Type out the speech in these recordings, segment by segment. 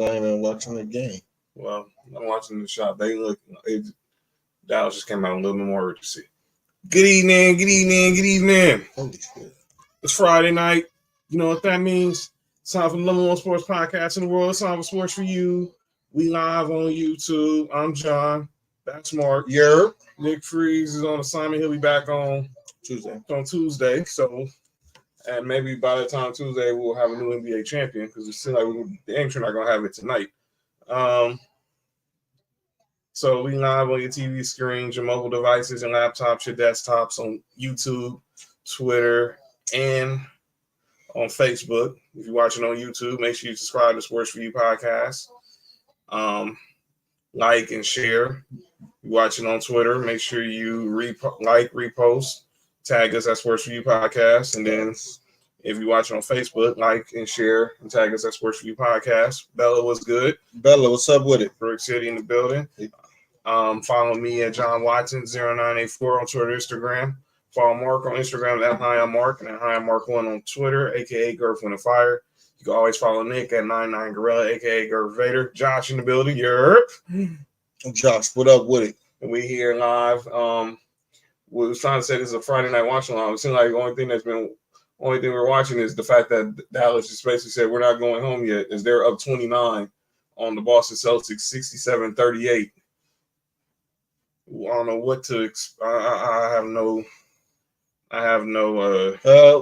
I ain't been watching the game. Well, I'm watching the shop. Dallas just came out a little bit more urgency. Good evening. Holy shit. It's Friday night. You know what that means? It's time for the number one sports podcast in the world. It's time for Sports4U. We live on YouTube. I'm John. That's Mark. Yerp. Nick Freeze is on assignment. He'll be back on Tuesday. So, and maybe by the time Tuesday, we'll have a new NBA champion because it seems like we're not going to have it tonight. So we live on your TV screens, your mobile devices, and laptops, your desktops on YouTube, Twitter, and on Facebook. If you're watching on YouTube, make sure you subscribe to Sports4U podcast. Like and share. If you're watching on Twitter, make sure you repost, tag us at Sports4U podcast, and then if you're watching on Facebook, like and share and tag us at Sports4U podcast. Bella, what's good? Bella, what's up with it? Brick City in the building. Follow me at John Watson 0984 on Twitter, Instagram. Follow Mark on Instagram at HiAmMark and at HiAmMark1 on Twitter, aka Girlfriend of Fire. You can always follow Nick at 99Gorilla, aka Gerv Vader. Josh in the building. Yerp. Josh, what up with it? And we here live. We was trying to say this is a Friday night watch along. It seems like the only thing we're watching is the fact that Dallas just basically said we're not going home yet, as they're up 29 on the Boston Celtics, 67-38. I don't know what to. I have no.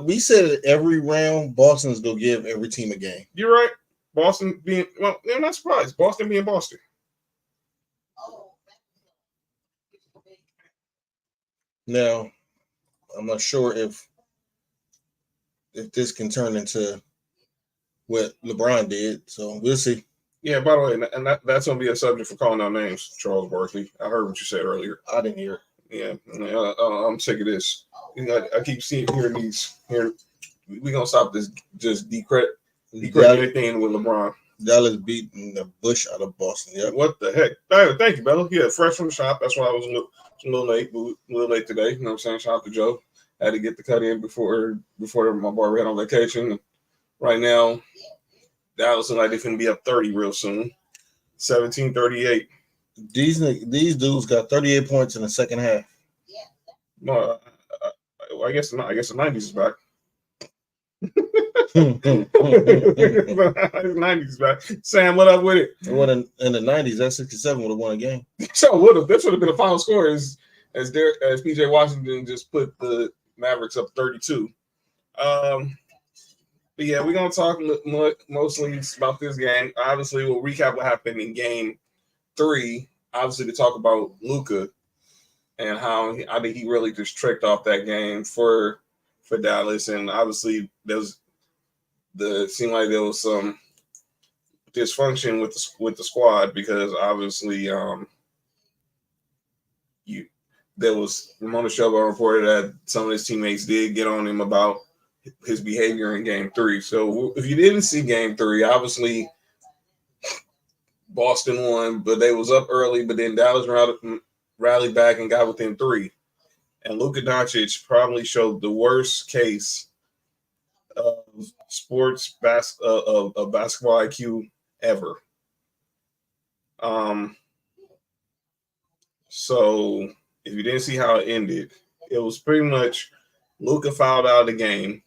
We said that every round, Boston's gonna give every team a game. You're right. Boston being I'm not surprised. Boston being Boston. Now, I'm not sure if this can turn into what LeBron did, so we'll see. Yeah, by the way, and that's going to be a subject for calling out names, Charles Barkley. I heard what you said earlier. I didn't hear it. Yeah, I'm sick of this. I keep hearing these. We're going to stop this just decredit anything with LeBron. Dallas beating the bush out of Boston. Yeah. What the heck? Thank you, Bella. Yeah, fresh from the shop. That's why I was a little late today. You know what I'm saying? Shout out to Joe. Had to get the cut in before my barber had on vacation. Right now, Dallas looks like they're going to be up 30 real soon. 17-38. These dudes got 38 points in the second half. No, I guess the 90s is back. 90s is back. Sam, what up with it? In the 90s, that 67 would have won a game. So would have. That should have been the final score as PJ Washington just put the Mavericks up 32. But yeah, we're going to talk mostly about this game. Obviously, we'll recap what happened in game 3. Obviously, to talk about Luka and how I think he really just tricked off that game for Dallas. And obviously, seemed like there was some dysfunction with the squad because obviously there was Ramona Shelburne reported that some of his teammates did get on him about his behavior in game 3. So if you didn't see game 3, obviously Boston won, but they was up early, but then Dallas rallied back and got within 3. And Luka Doncic probably showed the worst case of of basketball IQ ever. So if you didn't see how it ended, it was pretty much Luka fouled out of the game.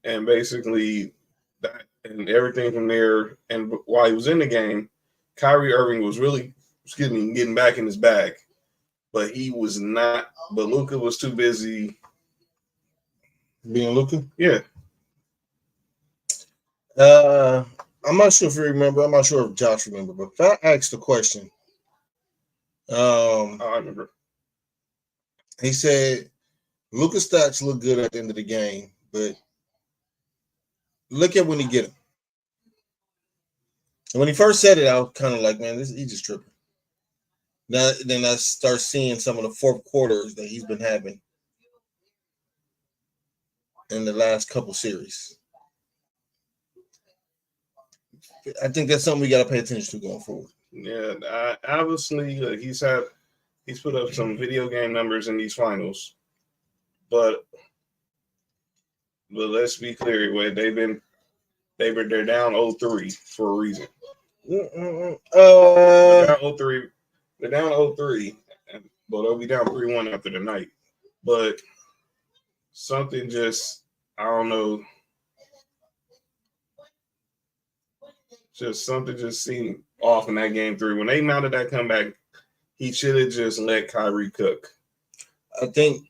And basically, that and everything from there. And while he was in the game, Kyrie Irving was really, getting back in his bag. But he was not. But Luka was too busy being Luka. Yeah. I'm not sure if you remember. I'm not sure if Josh remember. But if I asked the question, I remember. He said Luka's stats look good at the end of the game, but look at when he get them. And when he first said it, I was kind of like, man, he's just tripping. Then I start seeing some of the fourth quarters that he's been having in the last couple series. I think that's something we got to pay attention to going forward. Yeah, obviously he's put up some video game numbers in these finals, but let's be clear, they're down 0-3 for a reason. They're down 0-3. They're down 0-3, but they'll be down 3-1 after the night. But something just, I don't know, just something just seemed off in that game 3. When they mounted that comeback, he should have just let Kyrie cook. I think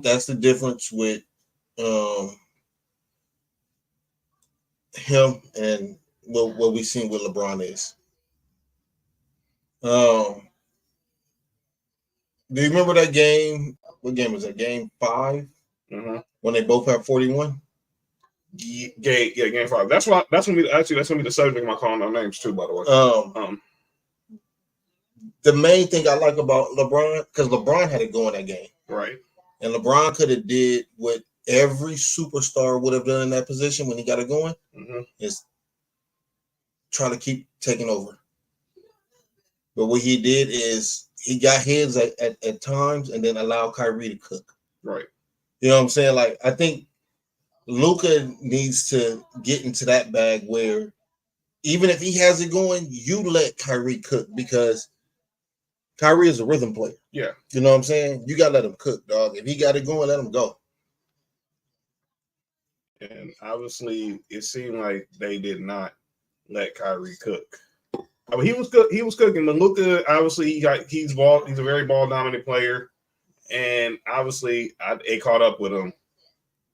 that's the difference with him and what we've seen with LeBron is. Do you remember that game? What game was that? Game 5? Mm-hmm. When they both had 41? Game 5. That's gonna be the subject of my calling our names too, by the way. The main thing I like about LeBron, because LeBron had it going that game. Right. And LeBron could have did what every superstar would have done in that position when he got it going, is try to keep taking over. But what he did is he got his at times and then allowed Kyrie to cook. Right. You know what I'm saying? Like, I think Luka needs to get into that bag where even if he has it going, you let Kyrie cook, because Kyrie is a rhythm player. Yeah. You know what I'm saying? You got to let him cook, dog. If he got it going, let him go. And obviously, it seemed like they did not let Kyrie cook. I mean, he was cooking. But Luka, obviously, he's a very ball dominant player, and obviously, it caught up with him.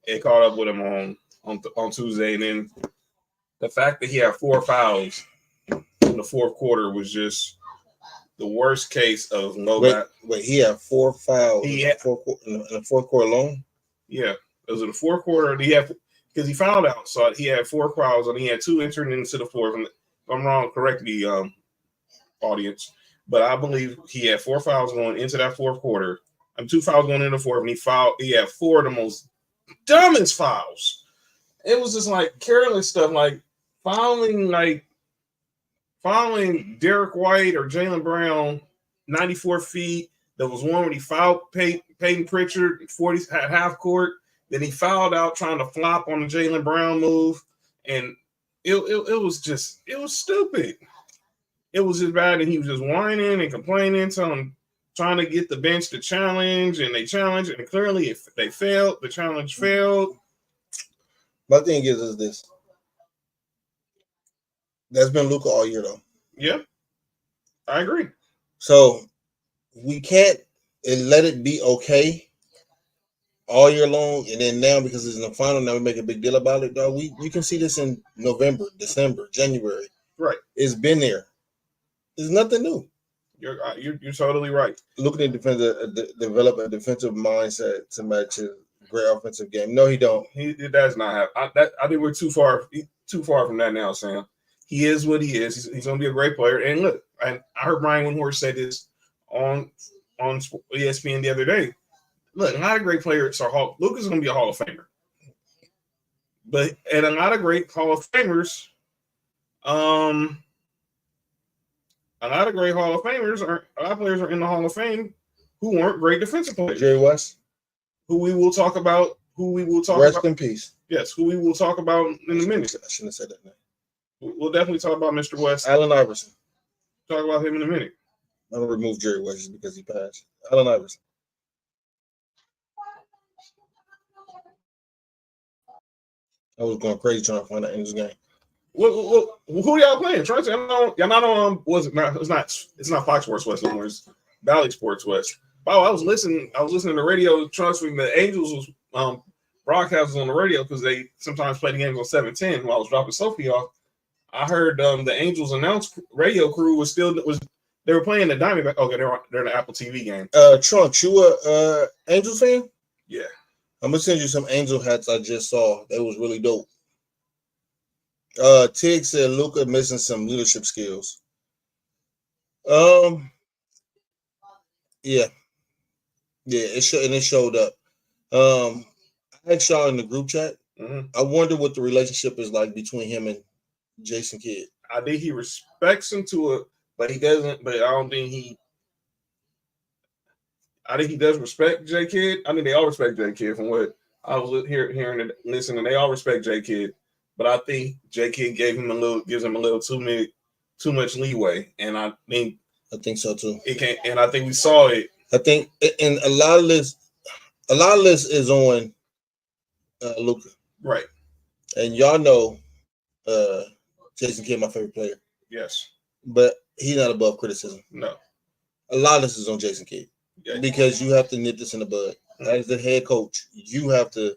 It caught up with him on Tuesday, and then the fact that he had 4 fouls in the fourth quarter was just the worst case of no. Wait, he had 4 fouls in the fourth quarter alone? Yeah, it was in the fourth quarter. Because he fouled out, so he had 4 fouls, and he had 2 entering into the fourth. And if I'm wrong, correct the audience, but I believe he had 4 fouls going into that fourth quarter. 2 fouls going into the fourth, and he had 4 of the most dumbest fouls. It was just like careless stuff, like fouling Derek White or Jaylen Brown 94 feet. There was one where he fouled Peyton Pritchard 40 at half court. Then he fouled out trying to flop on the Jaylen Brown move, and it was stupid. It was just bad, and he was just whining and complaining, trying to get the bench to challenge, and they challenged, and clearly if they failed, the challenge failed. My thing is this. That's been Luka all year, though. Yeah, I agree. So we can't let it be okay all year long, and then now because it's in the final, now we make a big deal about it, dog. You can see this in November, December, January. Right. It's been there. There's nothing new. You're totally right. Looking at develop a defensive mindset to match his great offensive game. No, he don't. He does not have. I think we're too far from that now, Sam. He is what he is. He's going to be a great player. And look, I heard Brian Windhorst say this on ESPN the other day. Look, a lot of great players are Luka's going to be a Hall of Famer. And a lot of great Hall of Famers, a lot of great Hall of Famers a lot of players are in the Hall of Fame who weren't great defensive players. Jerry West, who we will talk about. Rest in peace. Yes, who we will talk about in a minute. I shouldn't have said that name. We'll definitely talk about Mr. West. Allen Iverson. Talk about him in a minute. I'm gonna remove Jerry West just because he passed. Allen Iverson. I was going crazy trying to find that Angels game. Who y'all playing? Tracy, y'all not on. It's not Fox Sports West anymore. It's Valley Sports West. Wow, I was listening to the radio. Trust me, the Angels was broadcasters on the radio because they sometimes play the games on 710 while I was dropping Sophie off. I heard the Angels announced radio crew they were playing the Diamondback. Okay, they're in the Apple TV game. Trunks, you a Angels fan? Yeah. I'm gonna send you some Angel hats I just saw. That was really dope. Tig said Luka missing some leadership skills. Yeah, it showed up. I had y'all in the group chat. Mm-hmm. I wonder what the relationship is like between him and Jason Kidd. I think he respects him to it, but he doesn't. But I don't think he. I think he does respect J Kidd. I think they all respect J Kidd from what I was hearing and listening. They all respect J Kidd, but I think J Kidd gives him a little too too much leeway, and I think so too. It can't, and I think we saw it. I think, and a lot of this is on Luka, right? And y'all know, Jason Kidd, my favorite player. Yes, but he's not above criticism. No, a lot of this is on Jason Kidd because you have to nip this in the bud. As the head coach, you have to.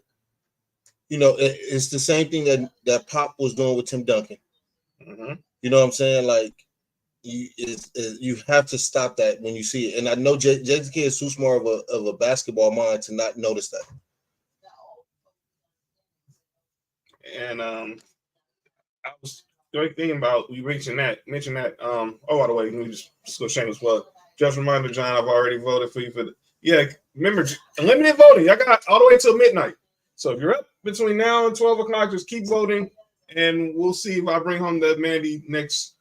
It's the same thing that Pop was doing with Tim Duncan. Mm-hmm. You know what I'm saying? Like, you have to stop that when you see it. And I know Jason Kidd is too smart of a basketball mind to not notice that. And I was thinking about we mentioned that. Oh, by the way, let me just go shameless plug. Just a reminder, John, I've already voted for you for remember, limited voting. I got all the way till midnight. So if you're up between now and 12 o'clock, just keep voting, and we'll see if I bring home the Mandy next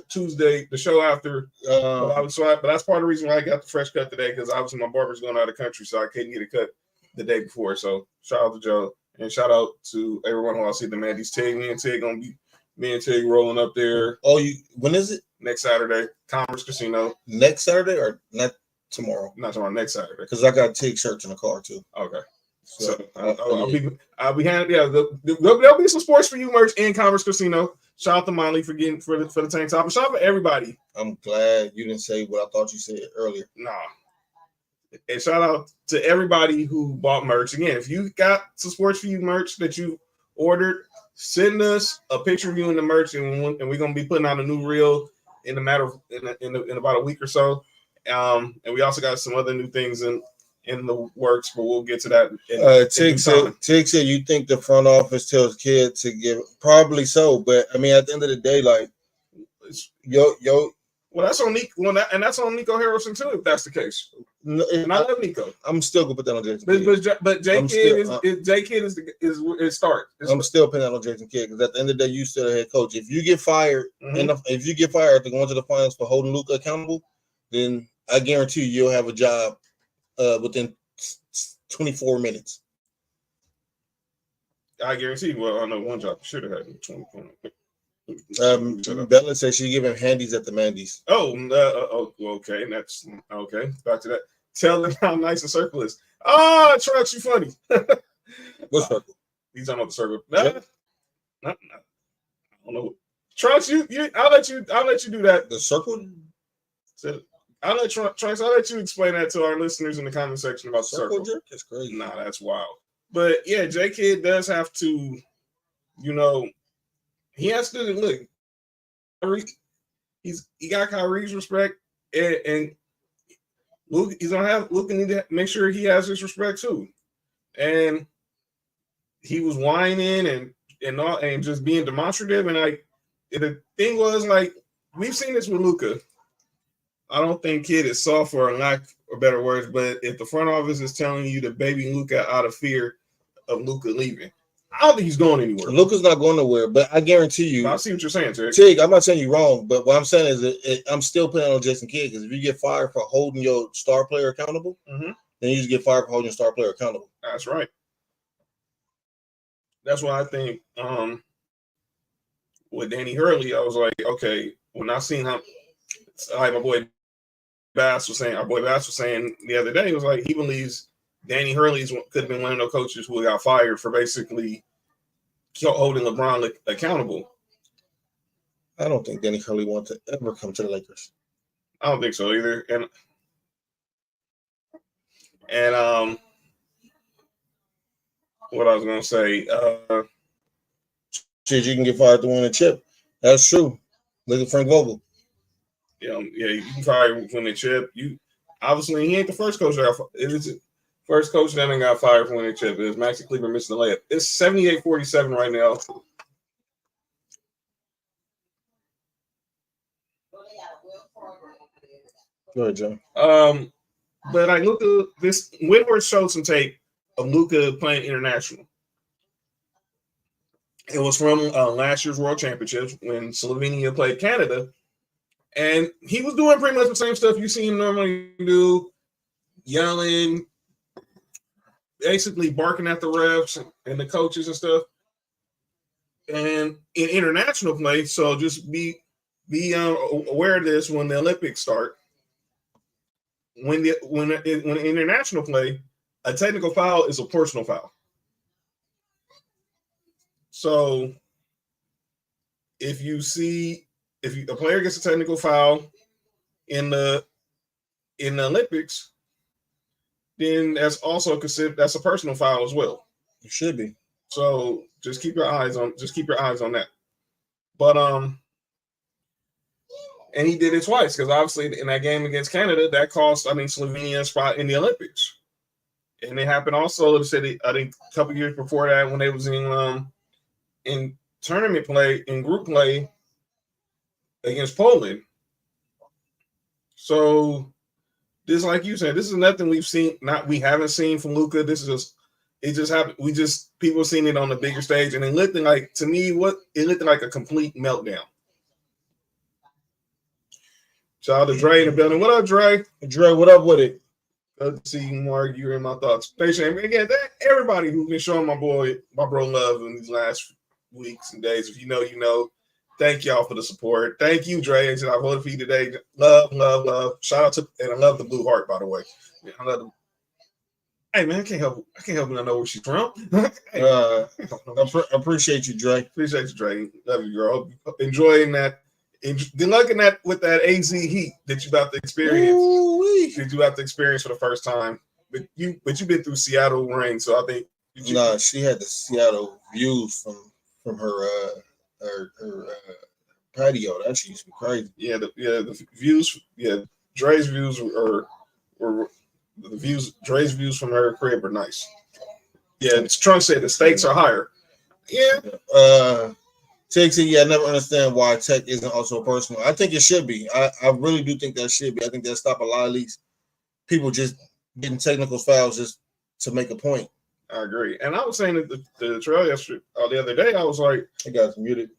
Tuesday, the show after. But that's part of the reason why I got the fresh cut today, because obviously my barber's going out of the country, so I couldn't get a cut the day before. So shout out to Joe, and shout out to everyone who I see the Mandy's Tig. Me and Tig rolling up there. Oh, when is it? Next Saturday, Commerce Casino. Next Saturday or not tomorrow? Not tomorrow. Next Saturday. Because I got Tig shirts in the car too. Okay. So I'll be handing. Yeah, there'll be some Sports4U merch in Commerce Casino. Shout out to Molly for getting for the tank top, and shout out to everybody. I'm glad you didn't say what I thought you said earlier. Nah. And shout out to everybody who bought merch. Again, if you got some Sports4U merch that you ordered, send us a picture of you in the merch, and we're gonna be putting out a new reel in a matter of in about a week or so. And we also got some other new things in the works, but we'll get to that. Tig said you think the front office tells Kidd to give, probably so, but I mean at the end of the day, like well, that's on Nico, and that's on Nico Harrison too, if that's the case. No, and I love Nico. I'm still gonna put that on Jason Kidd. But J Kidd is start. I'm still putting that on Jason Kidd because at the end of the day, you still a head coach. If you get fired, if you get fired after going to the finals for holding Luka accountable, then I guarantee you'll have a job within 24 minutes. I guarantee. Well, I know one job you should have had in 24 minutes. Bella says she give him handies at the Mandy's. Okay. That's okay. Back to that. Tell them how nice the circle is. Oh, Trunks, you funny. What circle? He's talking about the circle. I don't know. Trunks, I'll let you do that. The circle? I'll let Trunks, I'll let you explain that to our listeners in the comment section about the circle. Jerk? That's crazy. Nah, that's wild. But yeah, J Kidd does have to, he has to look. He got Kyrie's respect, and Luke. He's gonna have Luke need to make sure he has his respect too. And he was whining and just being demonstrative. And the thing was, like, we've seen this with Luka. I don't think Kidd is soft, for lack of better words, but if the front office is telling you to baby Luka out of fear of Luka leaving, I don't think he's going anywhere. Luka's not going nowhere, but I guarantee you. I see what you're saying, Tig. I'm not saying you're wrong, but what I'm saying is that I'm still putting it on Jason Kidd, because if you get fired for holding your star player accountable, then you just get fired for holding your star player accountable. That's right. That's why I think with Danny Hurley, I was like, okay, when I seen him, like our boy Bass was saying the other day, it was like he believes Danny Hurley could have been one of those coaches who got fired for basically holding LeBron accountable. I don't think Danny Hurley wants to ever come to the Lakers. I don't think so either. And what I was gonna say, shit, you can get fired to win a chip. That's true. Look at Frank Vogel. You can fire win a chip. Obviously he ain't the first coach first coach that got fired for winning a chip. It was Maxi Kleber missing the layup. It's 78-47 right now. Go ahead, John. But I looked at this. Whitworth showed some tape of Luka playing international. It was from last year's World Championships when Slovenia played Canada. And he was doing pretty much the same stuff you see him normally do, yelling, basically barking at the refs and the coaches and stuff. And in international play, so just be aware of this when the Olympics start. When international play, a technical foul is a personal foul. So if a player gets a technical foul in the Olympics, then that's also considered that's a personal foul as well. It should be. So just keep your eyes on that. But and he did it twice because obviously in that game against Canada, that cost Slovenia a spot in the Olympics. And it happened also, I think a couple years before that when they was in tournament play, in group play against Poland. So this, like you said, this is nothing we haven't seen from Luka. This is it just happened. People seen it on the bigger stage, and it looked like, to me, it looked like a complete meltdown. Shout out to Dre in the building. What up, Dre? Dre, what up with it? Good to see you, Mark. You're in my thoughts. Thanks, Shane. Again, everybody who's been showing my bro love in these last weeks and days. If you know, you know. Thank y'all for the support. Thank you, Dre. I voted for you today. Love, love, love. Shout out to, and I love the blue heart, by the way. Yeah, I love them. Hey man, I can't help but know where she's from. Appreciate you, Dre. Appreciate you, Dre. Love you, girl. Enjoying that. Good luck in that with that AZ heat that you about to experience. Ooh-wee. That you about to experience for the first time. But you've been through Seattle rain, so I think. She had the Seattle views from her patio. That shit used to be crazy. Yeah, the views. Yeah, Dre's views were the views. Dre's views from her crib are nice. Yeah, Trump said the stakes are higher. Yeah. Tech said, I never understand why tech isn't also personal. I think it should be. I really do think that should be. I think that'll stop a lot of these people just getting technical fouls just to make a point. I agree. And I was saying that the trail yesterday, the other day, I was like, I got muted.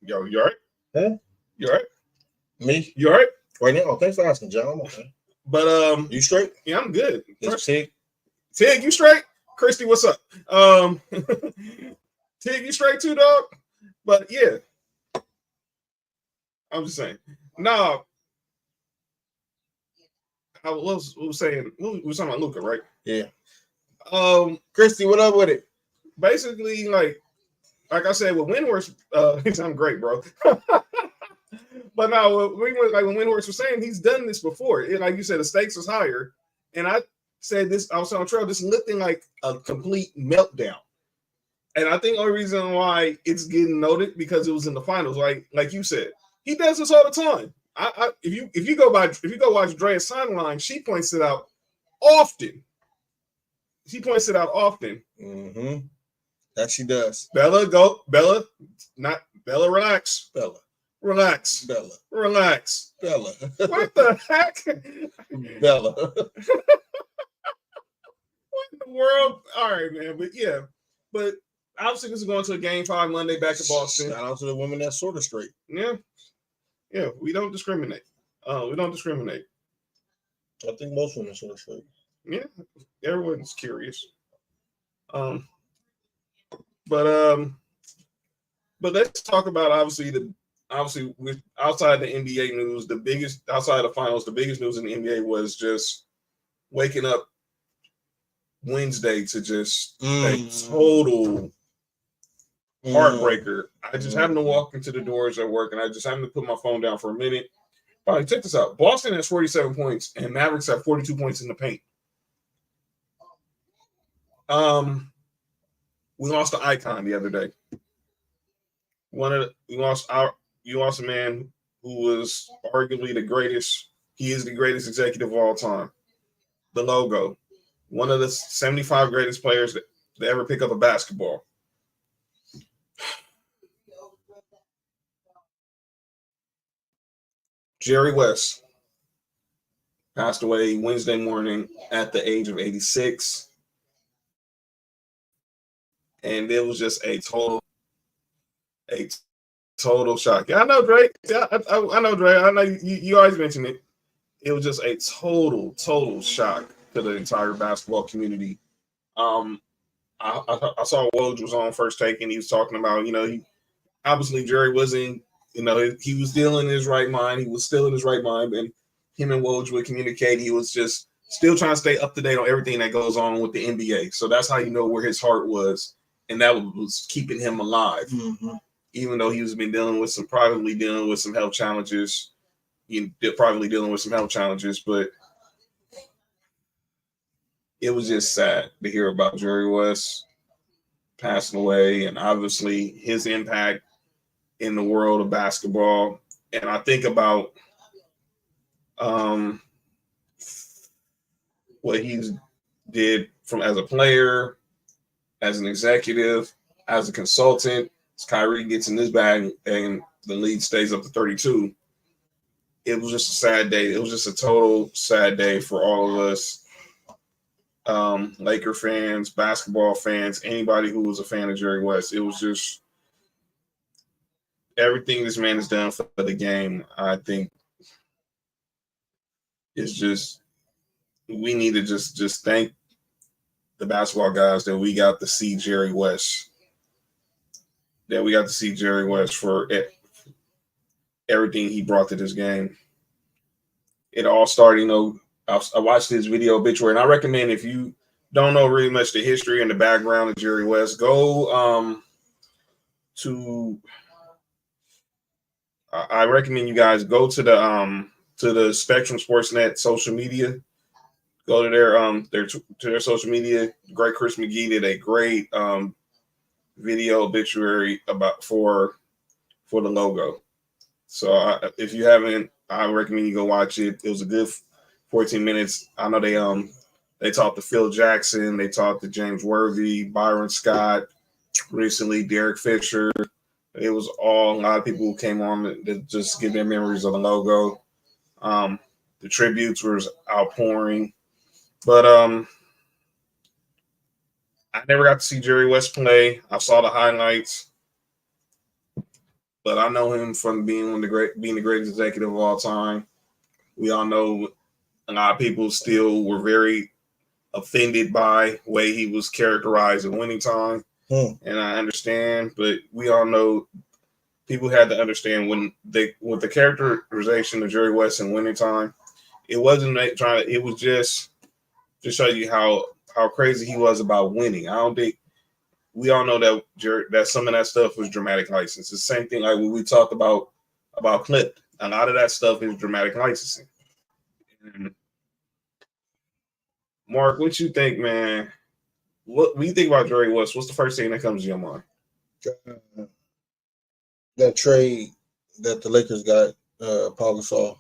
Yo, you all right? Huh? You all right? Me? You all right? Right now? Oh, thanks for asking, John. I'm okay. But you straight? Yeah, I'm good. Tig, you straight? Christy, what's up? Tig, you straight too, dog? But yeah, I'm just saying. No, I was saying we were talking about Luka, right? Yeah. Christy, what up with it? Basically, like I said, with Windhorst, I'm great, bro. But now, when Windhorst was saying, he's done this before. Like you said, the stakes was higher, and I said this. I was on trail. This looking like a complete meltdown. And I think the only reason why it's getting noted because it was in the finals, like you said, he does this all the time. If you go watch Dre's sideline, she points it out often. Mm-hmm. That she does. Bella, relax. Bella, relax. Bella, relax. Bella. What the heck? Bella. What in the world? All right, man. But yeah, obviously, this is going to a Game 5 Monday back to Boston. Shout out to the women that sort of straight. Yeah. We don't discriminate. I think most women sort of straight. Yeah, everyone's curious. But let's talk about obviously with outside the NBA news, outside the finals, the biggest news in the NBA was just waking up Wednesday to just a total heartbreaker. I just happened to walk into the doors at work, and I just happened to put my phone down for a minute. All right, check this out. Boston has 47 points, and Mavericks have 42 points in the paint. We lost an icon the other day. You lost a man who was arguably the greatest. He is the greatest executive of all time. The logo. One of the 75 greatest players to ever pick up a basketball. Jerry West passed away Wednesday morning at the age of 86. And it was just a total shock. Yeah, I know, Drake. I know, Drake. I know you always mention it. It was just a total shock to the entire basketball community. I saw Woj was on First Take, and he was talking about, obviously Jerry wasn't, he was still in his right mind. He was still in his right mind, and him and Woj would communicate. He was just still trying to stay up to date on everything that goes on with the NBA. So that's how you know where his heart was, and that was keeping him alive, even though he was privately dealing with some health challenges. But it was just sad to hear about Jerry West passing away, and obviously his impact in the world of basketball. And I think about what he did as a player, as an executive, as a consultant. As Kyrie gets in this bag and the league stays up to 32. It was just a sad day. It was just a total sad day for all of us. Laker fans, basketball fans, anybody who was a fan of Jerry West. It was just everything this man has done for the game. I think it's just we need to just thank the basketball guys that we got to see Jerry West. That we got to see Jerry West for everything he brought to this game. It all started, I watched his video obituary, and I recommend if you don't know really much the history and the background of Jerry West, go I recommend you guys go to the Spectrum Sportsnet social media. Go to their social media. Great Chris McGee did a great video obituary for the logo. So if you haven't, I recommend you go watch it. It was a good 14 minutes. I know they talked to Phil Jackson, they talked to James Worthy, Byron Scott, recently Derek Fisher. It was a lot of people who came on to just give their memories of the logo. The tributes were outpouring. But I never got to see Jerry West play. I saw the highlights. But I know him from being the greatest executive of all time. We all know a lot of people still were very offended by the way he was characterized at winning time. And I understand, but we all know people had to understand with the characterization of Jerry West in winning time, it wasn't it was just to show you how crazy he was about winning. I don't think we all know that some of that stuff was dramatic license. It's the same thing like when we talked about Clip. A lot of that stuff is dramatic licensing. And Mark, what you think, man? What when you think about Jerry West, what's the first thing that comes to your mind? That trade that the Lakers got, Paul Gasol.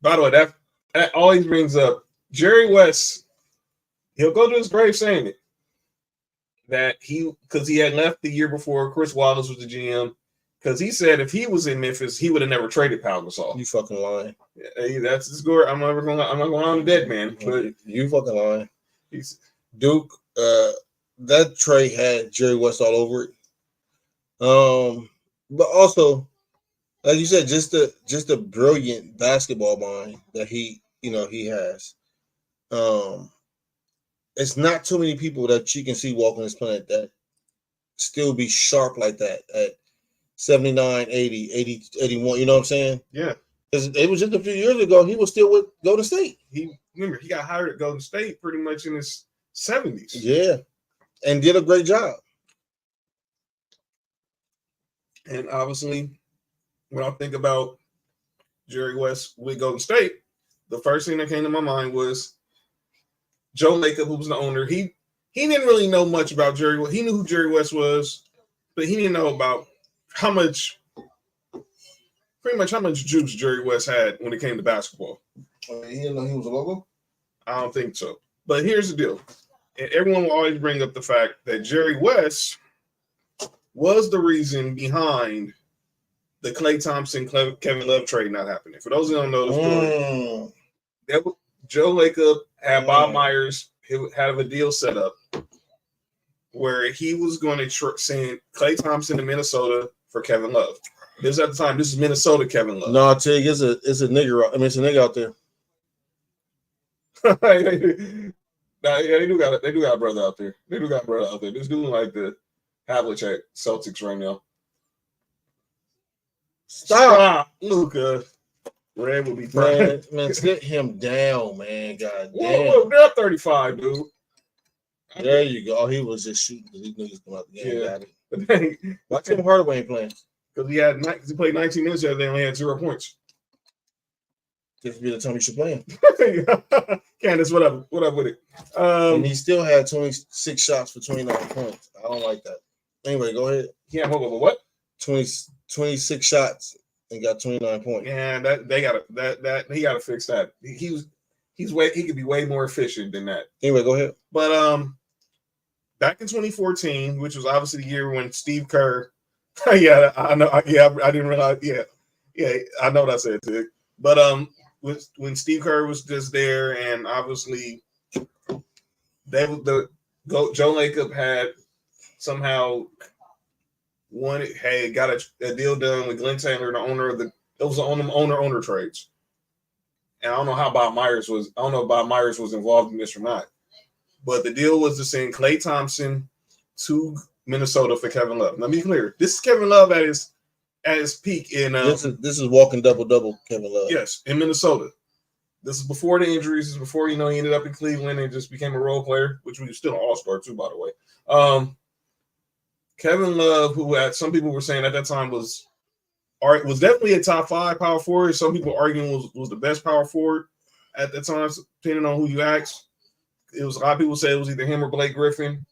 By the way, that always brings up Jerry West. He'll go to his grave saying it. That because he had left the year before, Chris Wallace was the GM. Because he said if he was in Memphis, he would have never traded Pau Gasol. You fucking lying. Hey, that's his score. I'm not going on dead, man. But you fucking lying. Duke, that trade had Jerry West all over it. But also, like you said, just a brilliant basketball mind that he has. It's not too many people that you can see walking this planet that still be sharp like that at 79, 80, 80, 81. You know what I'm saying? Yeah. Because it was just a few years ago, he was still with Golden State. He got hired at Golden State pretty much in his 70s. Yeah. And did a great job. And obviously, when I think about Jerry West with Golden State, the first thing that came to my mind was Joe Lacob, who was the owner. He didn't really know much about Jerry West. He knew who Jerry West was, but he didn't know about how much juice Jerry West had when it came to basketball. He didn't know he was a logo? I don't think so. But here's the deal. And everyone will always bring up the fact that Jerry West was the reason behind the Klay Thompson, Kevin Love trade not happening. For those who don't know the story, Joe Lacob had Bob Myers had a deal set up where he was going to send Klay Thompson to Minnesota for Kevin Love. This at the time. This is Minnesota Kevin Love. No, I'll tell you, it's a nigger. I mean, it's a nigga out there. They do got a brother out there. This dude like the Havlicek Celtics right now. Stop, Luka. Red will be fine. Man, sit him down, man. God damn. Whoa, they're up 35, dude. There you go. He was just shooting because these niggas come out the game. Yeah. Got it. Why Tim Hardaway ain't playing? Because he played 19 minutes the other day and only had 0 points. This would be the time you should play him. Candace, what up with it? And he still had 26 shots for 29 points. I don't like that. Anyway, go ahead. Yeah, what? 26 shots and got 29 points. Yeah, he gotta fix that. He could be way more efficient than that. Anyway, go ahead. But back in 2014, which was obviously the year when Steve Kerr. Yeah, I know. Yeah, I didn't realize. Yeah, I know what I said too. But when Steve Kerr was just there, and obviously Joe Lacob had somehow got a deal done with Glenn Taylor, the owner of it was on them owner trades. And I don't know how Bob Myers was. I don't know if Bob Myers was involved in this or not. But the deal was to send Klay Thompson to Minnesota for Kevin Love. Let me be clear. This is Kevin Love at his peak in. This is walking double Kevin Love. Yes, in Minnesota. This is before the injuries. This is before he ended up in Cleveland and just became a role player, which was still an all-star too, by the way. Kevin Love, who some people were saying at that time was definitely a top 5 power forward. Some people arguing was the best power forward at the time, depending on who you ask. It was a lot of people say it was either him or Blake Griffin.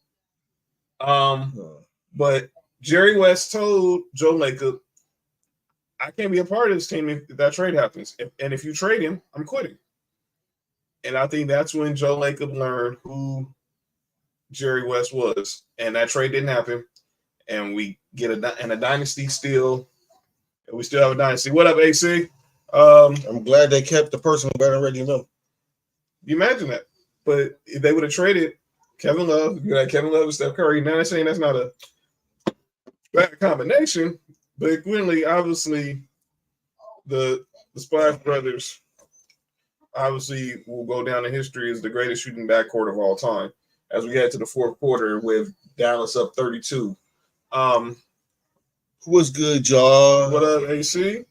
But Jerry West told Joe Lacob, I can't be a part of this team if that trade happens. And if you trade him, I'm quitting. And I think that's when Joe Lacob learned who Jerry West was. And that trade didn't happen. And we get a dynasty still. And we still have a dynasty. What up, AC? I'm glad they kept the person who better Reggie Miller. You imagine that. But if they would have traded Kevin Love, you had Kevin Love and Steph Curry. Now they're saying that's not a bad combination. But clearly, obviously, the Splash Brothers obviously will go down in history as the greatest shooting backcourt of all time. As we head to the fourth quarter with Dallas up 32. What's good, y'all? What up, AC?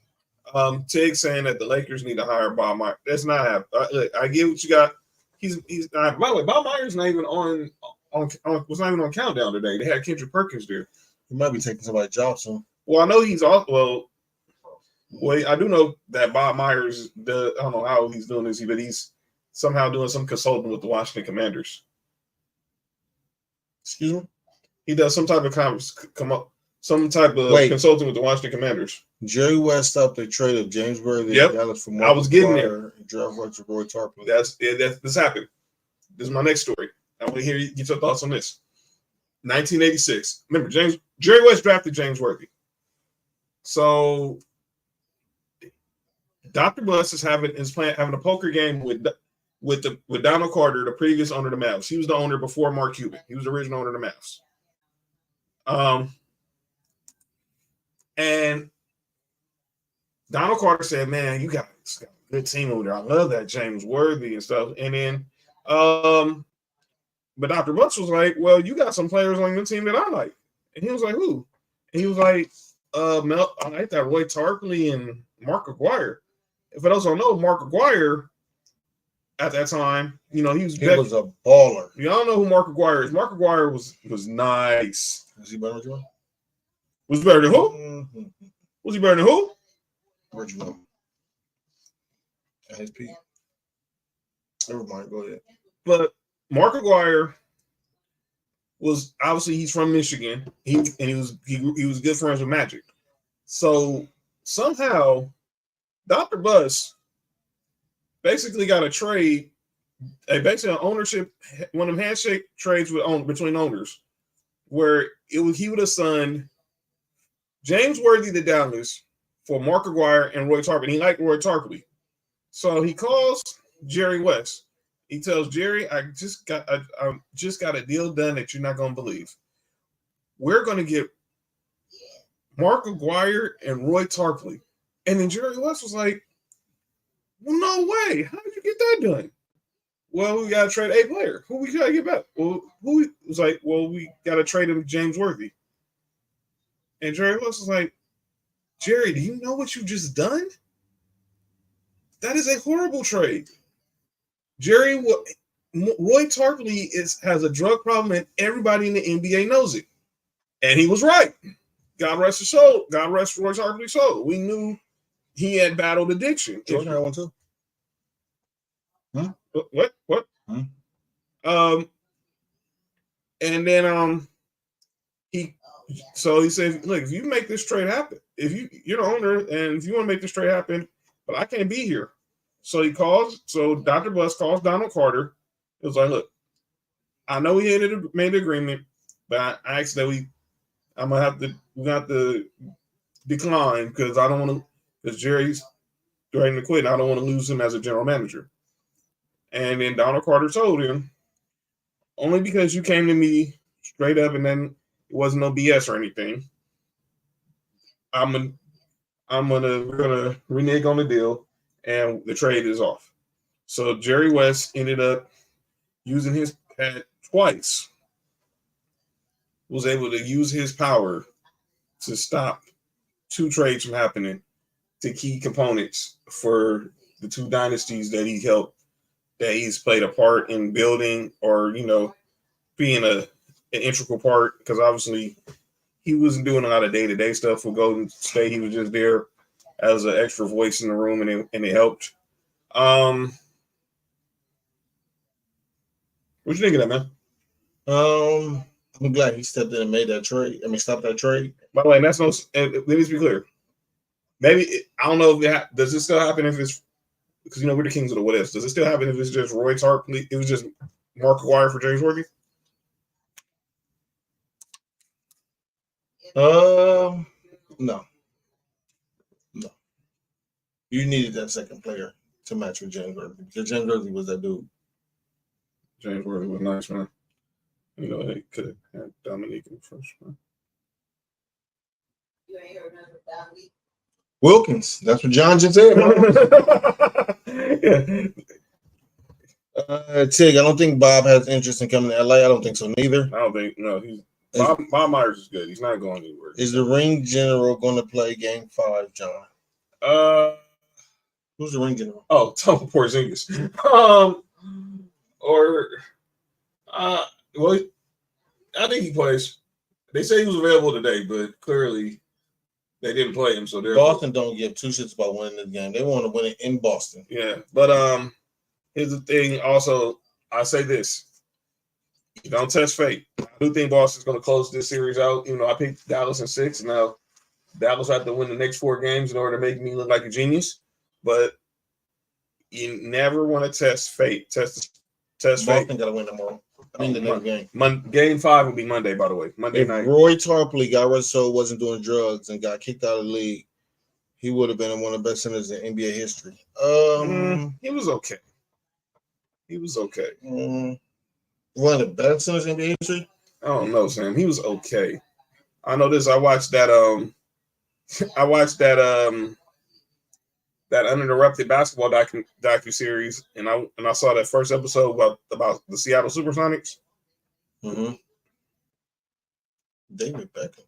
Tig saying that the Lakers need to hire Bob Myers. That's not happening. Look, I get what you got. He's not. By the way, Bob Myers not even on was not even on countdown today. They had Kendrick Perkins there. He might be taking somebody's job soon. Well, I know he's all I do know that Bob Myers does. I don't know how he's doing this, but he's somehow doing some consulting with the Washington Commanders. Excuse me? He does some type of consulting with the Washington Commanders. Jerry West stopped the trade of James Worthy Yep. Dallas from I was getting there. Draft rights of Roy Tarpley. This happened. This is my next story. I want to hear you get your thoughts on this. 1986. Remember, Jerry West drafted James Worthy. So Dr. Bus is having a poker game with Donald Carter, the previous owner of the Mavs. He was the owner before Mark Cuban. He was the original owner of the Mavs. And Donald Carter said, "Man, you got a good team over there. I love that James Worthy and stuff." And then, but Dr. Butts was like, "Well, you got some players on your team that I like." And he was like, "Who?" And he was like, I like that Roy Tarpley and Mark Aguirre. For those who don't know, Mark Aguirre at that time, he was a baller. Y'all know who Mark Aguirre is. Mark Aguirre was nice. Is he better than Joe? Was he better than who? Mm-hmm. Was he better than who? Reggie Miller. At his peak. Never mind. Go ahead. But Mark Aguirre was obviously he's from Michigan. He was good friends with Magic. So somehow Dr. Bus basically got a trade, basically an ownership, one of them handshake trades between owners, where he would have signed James Worthy to Dallas for Mark Aguirre and Roy Tarpley. He liked Roy Tarpley. So he calls Jerry West. He tells Jerry, I just got a deal done that you're not going to believe. We're going to get Mark Aguirre and Roy Tarpley. And then Jerry West was like, well, no way. How did you get that done? Well, we got to trade a player. Who we got to get back? Well, who was like, well, we got to trade him James Worthy. And Jerry West was like, Jerry, do you know what you just done? That is a horrible trade. Roy Tarpley has a drug problem, and everybody in the NBA knows it. And he was right. God rest his soul. God rest Roy Tarpley's soul. We knew he had battled addiction. Jordan had one too. What? And then he said, look, if you make this trade happen, if you're the owner, and if you want to make this trade happen, but I can't be here. So Dr. Buss calls Donald Carter. It was like, look, I know we made an agreement, but I asked that we have to decline because I don't want to, because Jerry's threatening to quit, and I don't want to lose him as a general manager. And then Donald Carter told him, only because you came to me straight up and then it wasn't no BS or anything, we're gonna renege on the deal and the trade is off. So Jerry West ended up using his pad twice, was able to use his power to stop 2 trades from happening to key components for the 2 dynasties that he's played a part in building, or being an integral part, because obviously he wasn't doing a lot of day-to-day stuff with Golden State. He was just there as an extra voice in the room, and it helped. What you think of that, man? I'm glad he stepped in and made that trade. Stopped that trade. By the way, let me be clear. Maybe I don't know if does it still happen if it's, because we're the kings of the what ifs. Does it still happen if it's just Roy Tarpley? It was just Mark Aguirre for James Worthy? No. You needed that second player to match with James Worthy, because James Worthy was that dude. James Worthy was nice, man. They could have had Dominique in the first one. You ain't heard nothing about Dominique. Wilkins. That's what John just said. Tig, I don't think Bob has interest in coming to LA. I don't think so neither. I don't think, no. Bob Myers is good. He's not going anywhere. Is the ring general going to play Game 5, John? Who's the ring general? Oh, Tom Porzingis. Well, I think he plays. They say he was available today, but clearly they didn't play him. So Boston don't give 2 shits about winning this game. They want to win it in Boston. Yeah, but here's the thing. Also, I say this: you don't test fate. I do think Boston's going to close this series out. I picked Dallas in 6. Now Dallas have to win the next 4 games in order to make me look like a genius. But you never want to test fate. Test fate. Boston got to win tomorrow. The next game. Game 5 will be Monday, by the way. Monday night. Roy Tarpley, God rest his soul, wasn't doing drugs and got kicked out of the league, he would have been one of the best centers in NBA history. He was okay. One of the best centers in NBA history? I don't know, Sam. He was okay. I know this. I watched that that uninterrupted basketball docu-series, and I saw that first episode about the Seattle Supersonics. Mm-hmm. David Beckham.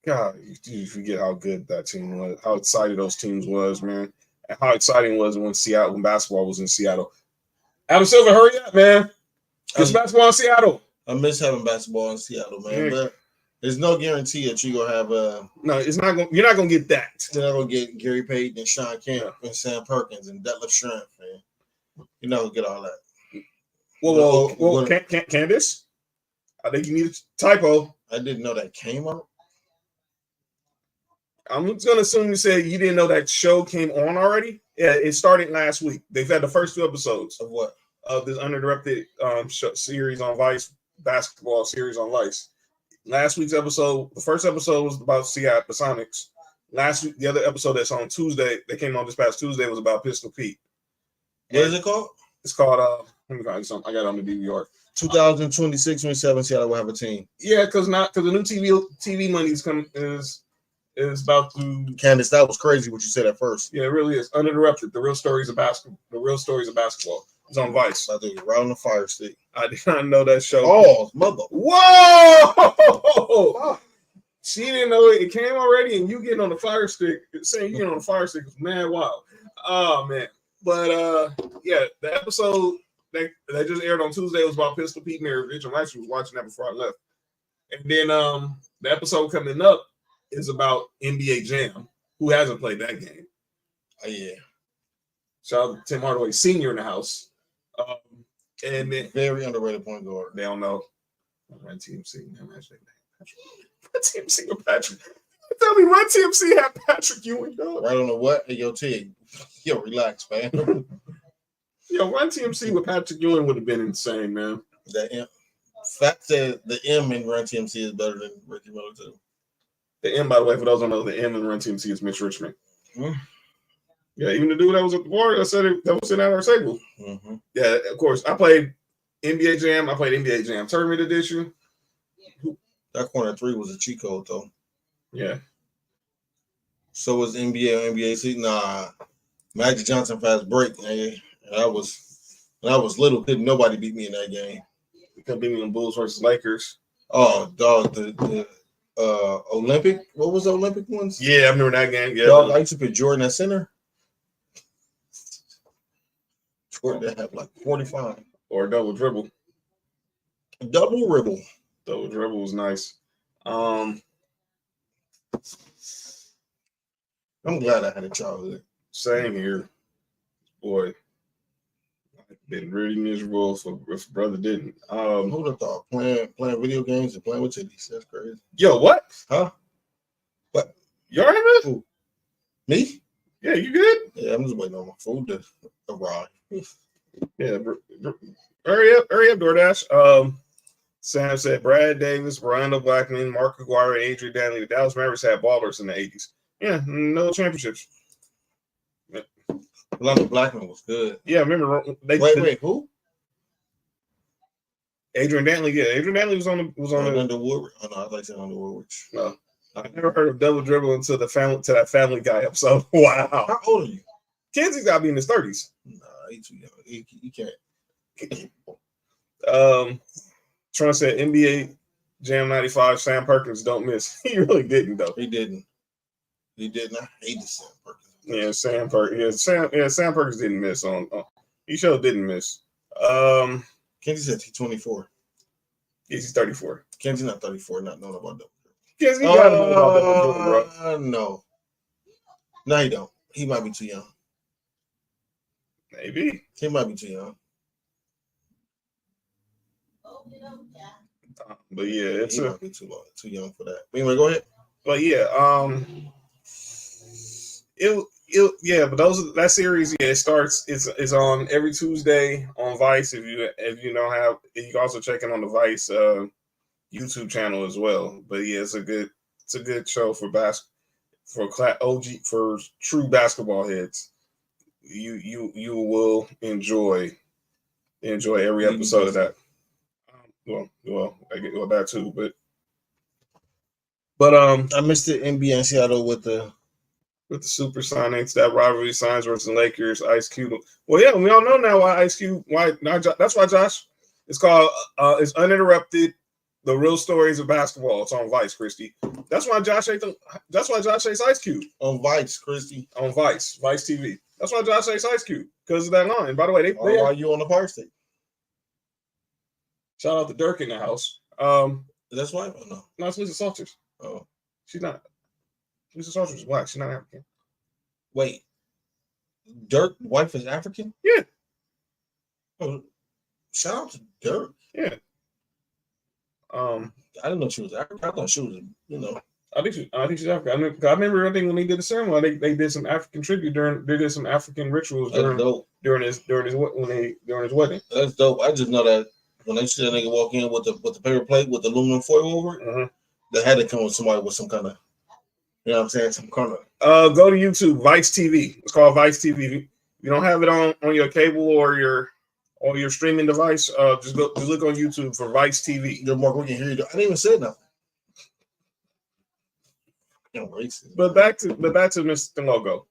God, you forget how good that team was, how excited those teams was, man, and how exciting it was when basketball was in Seattle. Adam Silver, hurry up, man! It's basketball in Seattle. I miss having basketball in Seattle, man. But there's no guarantee that you're gonna have no. It's not going. You're not gonna get that. You're not gonna get Gary Payton and Sean Kemp and Sam Perkins and Detlef Schrempf, man. You're not gonna get all that. Well, Candace, I think you need a typo. I didn't know that came out. I'm just gonna assume you said you didn't know that show came on already. Yeah, it started last week. They've had the first 2 episodes of what? Of this uninterrupted series on Vice, basketball series on Vice. Last week's episode, the first episode was about Seattle, the Sonics. Last week, the other episode that's on Tuesday, that came on this past Tuesday, was about Pistol Pete. What is it called? It's called, let me find something. I got it on the DVR. 2026-27, Seattle will have a team. Yeah, because the new TV money is about to. Candace, that was crazy what you said at first. Yeah, it really is. Uninterrupted. The real stories of basketball. It's on Vice. I think right on the fire stick. I did not know that show. Oh, mother. Whoa! she didn't know it came already, and you getting on the fire stick, saying you getting on the fire stick was mad wild. Oh man. But yeah, the episode that just aired on Tuesday was about Pistol Pete Maravich. I actually was watching that before I left. And then the episode coming up is about NBA Jam. Who hasn't played that game? Oh yeah. Shout out to Tim Hardaway Sr. in the house. And then very underrated point guard. They don't know. Run TMC. Man, Run TMC with Patrick. Tell me Run TMC had Patrick Ewing, dog. Right on the what? Hey, yo, T. Yo, relax, man. Yo, Run TMC with Patrick Ewing would have been insane, man. The fact that the M in Run TMC is better than Ricky Miller too. The M, by the way, for those who don't know, the M in Run TMC is Mitch Richmond. Mm-hmm. Yeah, even the dude that was at the bar that said it, that was sitting at our table. Mm-hmm. Yeah, of course. I played NBA Jam. I played NBA Jam Tournament Edition. That corner 3 was a cheat code, though. Yeah. So was NBA or NBAC. Nah, Magic Johnson fast break. Man. I was little. Couldn't nobody beat me in that game. You couldn't beat me in Bulls versus Lakers. Oh, dog, the Olympic. What was the Olympic ones? Yeah, I remember that game. Yeah, dog, I used to put Jordan at center. Jordan had like 45 or double dribble. Double dribble. Double dribble was nice. I'm glad I had a childhood. Same here, boy. I've been really miserable if brother didn't. Who'd have thought playing video games and playing with titties? That's crazy. Yo, what? Huh? What? You already man? Me? Yeah, you good? Yeah, I'm just waiting on my food to arrive. Yeah, hurry up, DoorDash. Sam said Brad Davis, Miranda Blackman, Mark Aguirre, Adrian Danley. The Dallas Mavericks had ballers in the 80s. Yeah, no championships. Yeah. Miranda Blackman was good. Yeah, remember wait, who? Adrian Danley. Yeah, Adrian Danley was on the under Woodward. Oh no, I'd like to under Woodward. No, I never heard of double dribble until that Family Guy episode. Wow. How old are you? Kenzie's got to be in his 30s. Nah, he's too young. He can't. Trump said NBA Jam 95, Sam Perkins don't miss. He really didn't, though. He didn't. I hated Sam Perkins. Yeah, Sam Perkins. Sam Perkins didn't miss on. He sure didn't miss. Kenzie said he's 24. He's 34. Kenzie not 34, not knowing about that. Kenzie got to know about that, bro. No, he don't. He might be too young. Maybe. He might be too young. But yeah, it's might be too young for that. But anyway, go ahead. But yeah, but that series, yeah, it starts. It's on every Tuesday on Vice. If you don't have, you can also check in on the Vice YouTube channel as well. But yeah, it's a good show for for true basketball heads. You will enjoy every episode of that. Well, I get that too, but I missed the NBA in Seattle with the Supersonics, that rivalry signs versus the Lakers, Ice Cube. Well, yeah, we all know now why Ice Cube. That's why Josh. It's called it's Uninterrupted: The Real Stories of Basketball. It's on Vice, Christy. That's why Josh hates Ice Cube on Vice, Christy. On Vice TV. That's why Josh hates Ice Cube because of that line. By the way, why are you on the Fire Stick? Shout out to Dirk in the house. That's why? Oh, no. No, it's Lisa Salters. Oh. She's not. Lisa Salters is black. She's not African. Wait. Dirk's wife is African? Yeah. Oh, shout out to Dirk. Yeah. I didn't know she was African. I thought she was, I think she's African. I remember when they did the ceremony, they did some African tribute they did some African rituals during his wedding. That's dope. I just know that when they see that nigga walk in with the paper plate with the aluminum foil over it, they had to come with somebody with some kind of, you know what I'm saying, some kind of. Go to YouTube, Vice TV. It's called Vice TV. If you don't have it on your cable or your streaming device, just look on YouTube for Vice TV. Yo, Mark, we can hear you. I didn't even say nothing. But back to Mr. Logo.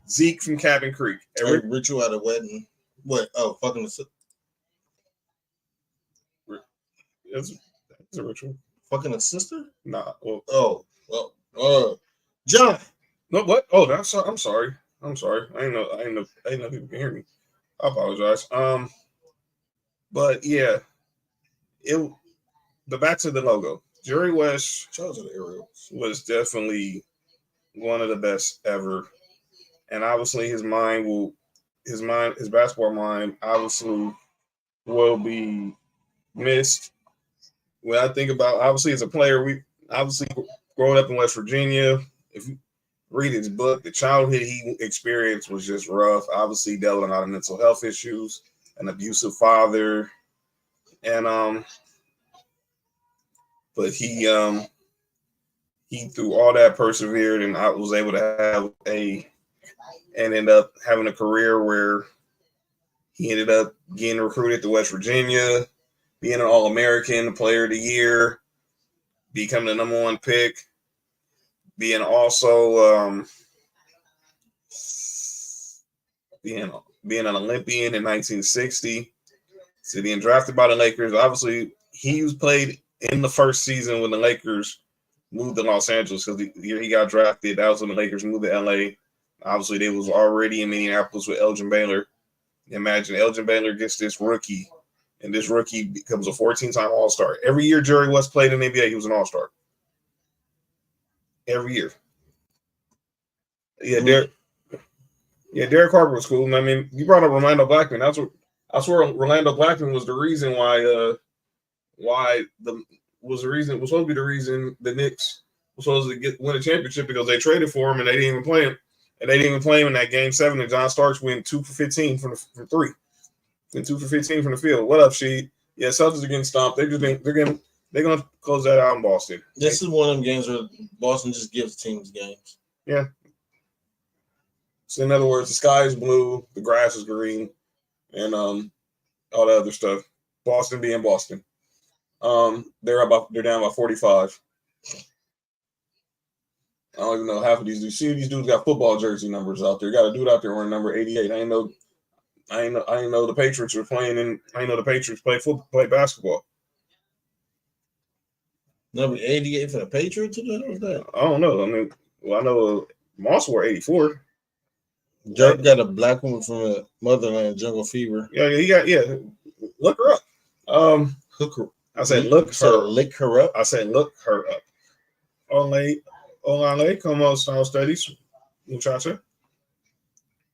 Zeke from Cabin Creek. Ritual at a wedding. What? Oh, fucking the. That's a ritual. Fucking a sister? Nah. Well, John. no, what? Oh, that's. I'm sorry. I ain't know people can hear me. I apologize. But yeah, but back to the logo. Jerry West was definitely one of the best ever, and obviously his basketball mind, obviously will be missed. When I think about, obviously as a player, we obviously growing up in West Virginia. If you read his book, the childhood he experienced was just rough. Obviously dealt with a lot of mental health issues, an abusive father, and but he through all that persevered, and I was able to have and end up having a career where he ended up getting recruited to West Virginia, being an All-American, Player of the Year, becoming the number 1 pick, being also being an Olympian in 1960, so being drafted by the Lakers. Obviously, he was played in the first season when the Lakers moved to Los Angeles, because the year he got drafted, that was when the Lakers moved to LA. Obviously, they was already in Minneapolis with Elgin Baylor. Imagine Elgin Baylor gets this rookie, and this rookie becomes a 14-time All-Star. Every year Jerry West played in the NBA, he was an All-Star. Every year. Yeah, Derek Harper was cool. I mean, you brought up Rolando Blackman. I swear Rolando Blackman was the reason was supposed to be the reason the Knicks was supposed to win a championship, because they traded for him and they didn't even play him. And they didn't even play him in that game 7. And John Starks went 2 for 15 from 3. Went 2 for 15 from the field. What up, Sheed? Yeah, Celtics are getting stomped. They're gonna close that out in Boston. This is one of them games where Boston just gives teams games. Yeah. So in other words, the sky is blue, the grass is green, and all that other stuff. Boston being Boston. They're down by 45. I don't even know half of these dudes. See, these dudes got football jersey numbers out there. Got a dude out there wearing number 88. I ain't know the Patriots were playing, and I ain't know the Patriots play basketball. Number 88 for the Patriots? What the hell is that? I don't know. I mean, I know Moss wore 84. Dirk got a black woman from a Motherland, Jungle Fever. Yeah. Look her up. Hook her. I said look her. Lick her up. I said look her up. Hola, como están ustedes, muchacha?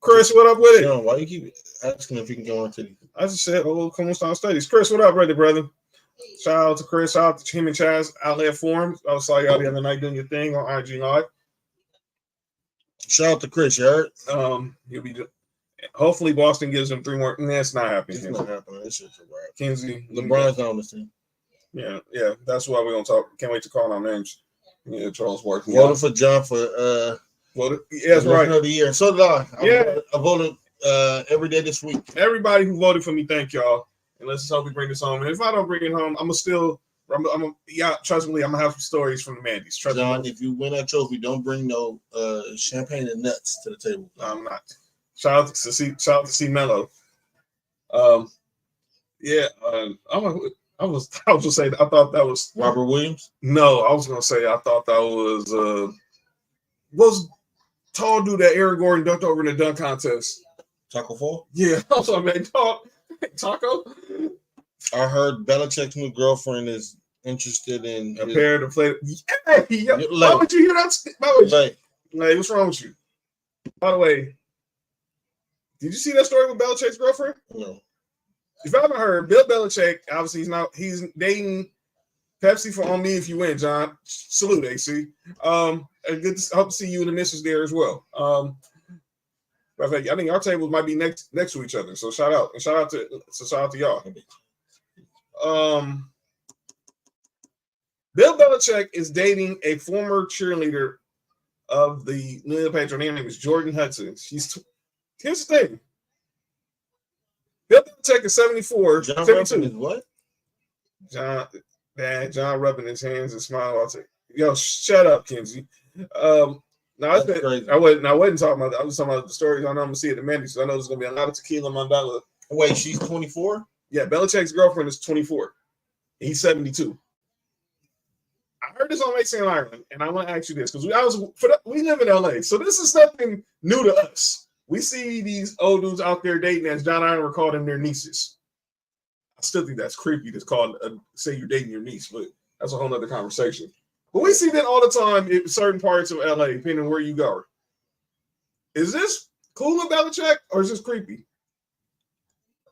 Chris, what up with it? John, why you keep asking if you can go on to? I just said, como están ustedes? Chris, what up, brother? Shout out to Chris. Shout out to him and Chaz Outlet Forum. I saw y'all the other night doing your thing on IG Live. Shout out to Chris, you heard? He'll be. Hopefully, Boston gives him 3 more. It's not happening. It's not happening. This shit's a wrap. Kenzie, LeBron's not on this team. Yeah. That's why we're gonna talk. Can't wait to call our names. Yeah, Charles Barkley. Voted for John for voted. Yeah, that's right. Of the year. So did I. Yeah, I voted every day this week. Everybody who voted for me, thank y'all. And let's just hope we bring this home. And if I don't bring it home, trust me, I'm gonna have some stories from the Mandy's. Trust John, me. if you win that trophy, don't bring no champagne and nuts to the table. I'm not. Shout out to C Mello. I was gonna say I thought that was Robert Williams. No, I was gonna say I thought that was tall dude that Aaron Gordon dunked over in the dunk contest. Taco Fall? Yeah, I was like, man, Taco. I heard Belichick's new girlfriend is interested in a pair to play. Hey, why would you hear that? Like, what's wrong with you? By the way, did you see that story with Belichick's girlfriend? No. If I haven't heard, Bill Belichick, obviously he's dating Pepsi for On Me If You Win, John. Salute, AC. And good to hope to see you and the missus there as well. I think our tables might be next to each other. So shout out to y'all. Bill Belichick is dating a former cheerleader of the New England Patriots. Her name is Jordan Hudson. Here's the thing. Bill Belichick is 74. John 72. Is what? John rubbing his hands and smiling. I'll take. Yo, shut up, Kenzie. No, I wasn't talking about that. I was talking about the stories I know I'm gonna see at the Mandy's. So I know there's gonna be a lot of tequila mandala. Wait, she's 24? Yeah, Belichick's girlfriend is 24. He's 72. heard this on Mason Ireland, and I want to ask you this because we live in LA, so this is nothing new to us. We see these old dudes out there dating, as John Ireland called them, their nieces. I still think that's creepy to call say you're dating your niece, but that's a whole nother conversation. But we see that all the time in certain parts of LA, depending on where you go. Is this cool with Belichick or is this creepy?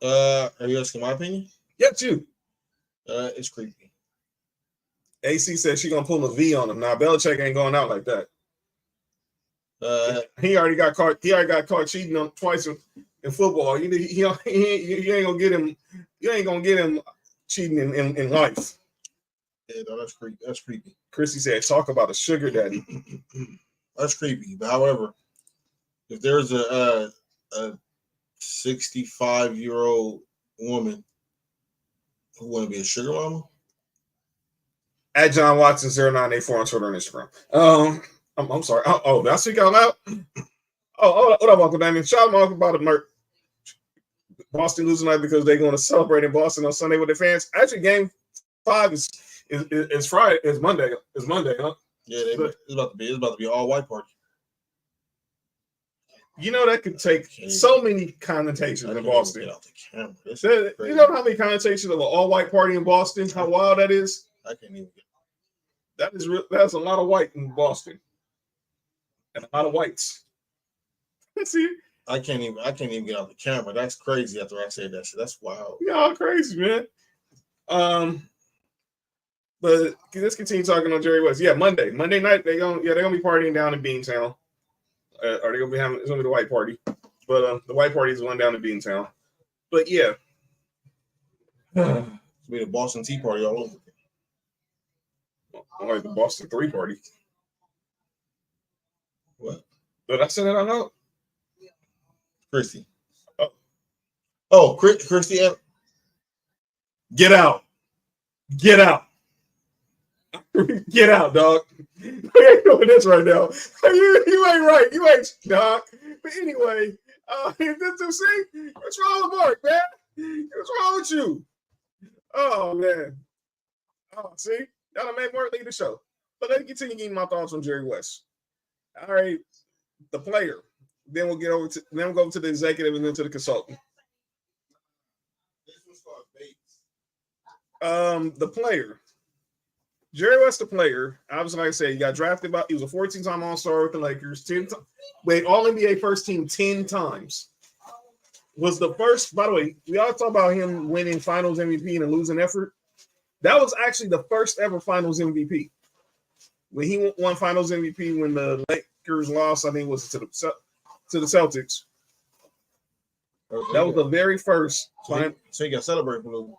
Are you asking my opinion? Yep, you. It's creepy. AC said she's gonna pull a V on him. Now Belichick ain't going out like that. He already got caught. He already got caught cheating on twice in football. You ain't gonna get him. You ain't gonna get him cheating in life. Yeah, no, that's creepy. That's creepy. Chrissy said, "Talk about a sugar daddy." That's creepy. But however, if there's a 65-year-old woman who want to be a sugar mama, at John Watson 0984 on Twitter and Instagram. I'm sorry. Oh, did I speak out loud? Oh, what up, Uncle Damien? Shout out about the Boston losing night because they're going to celebrate in Boston on Sunday with their fans. Actually, Game 5 is Friday. It's Monday. It's Monday, huh? Yeah, it's about to be an all-white party. You know that could take so many connotations in Boston. Get out the camera. You know how many connotations of an all-white party in Boston? How wild that is? I can't even get. That's a lot of white in Boston, and a lot of whites. See, I can't even get out the camera. That's crazy. After I said that shit, that's wild. Y'all crazy, man. But let's continue talking on Jerry West. Yeah, Monday night they're gonna be partying down in Beantown. Are they gonna be having? It's gonna be the white party, but the white party is going down in Beantown. But yeah, it'll be the Boston Tea Party all over. Like the Boston 3 party. What? Did I say that out loud? Christy. Oh, Christy. Get out. Get out. Get out, dog. We ain't doing this right now. You ain't right. You ain't, dog. But anyway, see, what's wrong with Mark, man? What's wrong with you? Oh, man. Oh, see? That'll make Mark leave the show. But let me continue getting my thoughts on Jerry West. All right, the player. Then we'll go over to the executive and then to the consultant. The player. Jerry West, the player, obviously, like I said, he got drafted he was a 14-time All-Star with the Lakers, All-NBA first team 10 times. Was the first, by the way, we all talk about him winning finals MVP in a losing effort. That was actually the first ever finals MVP. When he won finals MVP when the Lakers lost, I think it was to the Celtics. That was the very first. So he got celebrated for losing.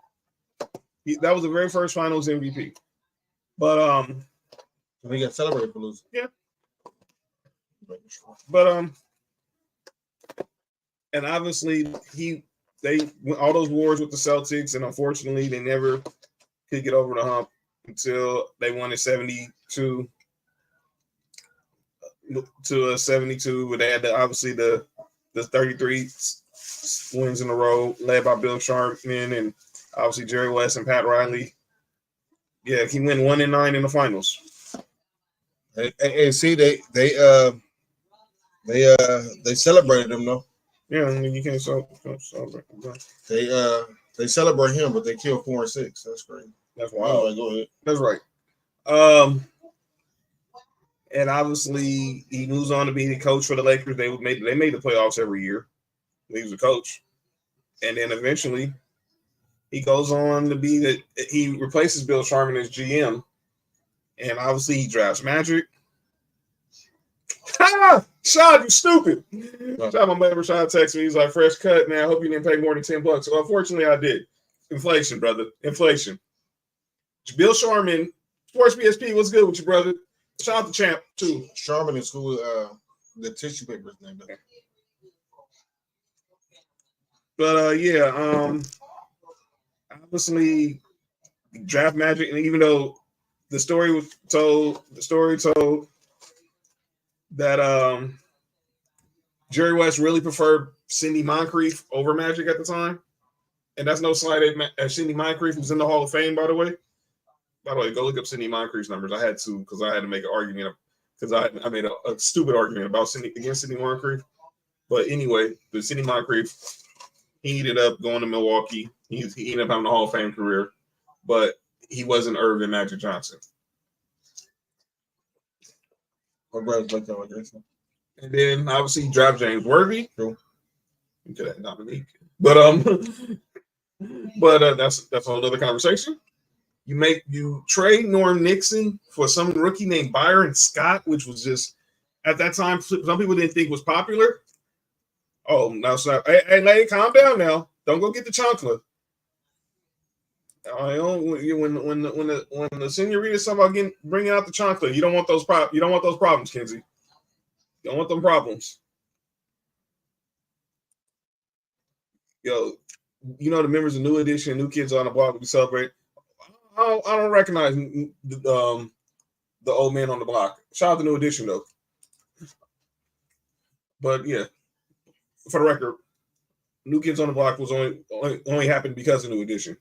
That was the very first finals MVP. But he got celebrated for losing. Yeah. But and obviously they went all those wars with the Celtics, and unfortunately they never could get over the hump until they won in 72 to 72, but they had obviously the 33 wins in a row led by Bill Sharman and obviously Jerry West and Pat Riley. Yeah, he went 1-9 in the finals. And see, they celebrated him though. Yeah, I mean you can't celebrate. They celebrate him, but they kill 4-6. That's crazy. That's wild. Right, go ahead. That's right. And obviously he moves on to be the coach for the Lakers. They made the playoffs every year. He was a coach, and then eventually he goes on to be he replaces Bill Sharman as GM, and obviously he drafts Magic. Shad, you stupid. Shad, my man Rashad texted me. He's like, fresh cut, man. I hope you didn't pay more than $10. Well, unfortunately, I did. Inflation, brother. Inflation. Bill Sharman, Sports BSP, what's good with you, brother? Shout out to Champ, too. Sharman in school, the tissue paper is named after. But, yeah, obviously, draft Magic, and even though the story told that Jerry West really preferred Sidney Moncrief over Magic at the time. And that's no slight at Sidney Moncrief, who's in the Hall of Fame, by the way. By the way, go look up Sidney Moncrief's numbers. I had to because I had to make an argument because I made a stupid argument about against Sidney Moncrief. But anyway, the Sidney Moncrief, he ended up going to Milwaukee. He ended up having a Hall of Fame career, but he wasn't Irvin Magic Johnson. And then obviously he dropped James Worthy. True. Into that Dominique. But that's a whole other conversation. You trade Norm Nixon for some rookie named Byron Scott, which was just at that time some people didn't think was popular. Oh, no, sorry. Hey, lady, calm down now. Don't go get the chocolate. When the senoritas talk about bringing out the chocolate, you don't want those problems, Kenzie. You don't want them problems. Yo, you know the members of New Edition, New Kids on the Block we celebrate. I don't recognize the old man on the block. Shout out to New Edition though. But yeah, for the record, New Kids on the Block was only happened because of New Edition.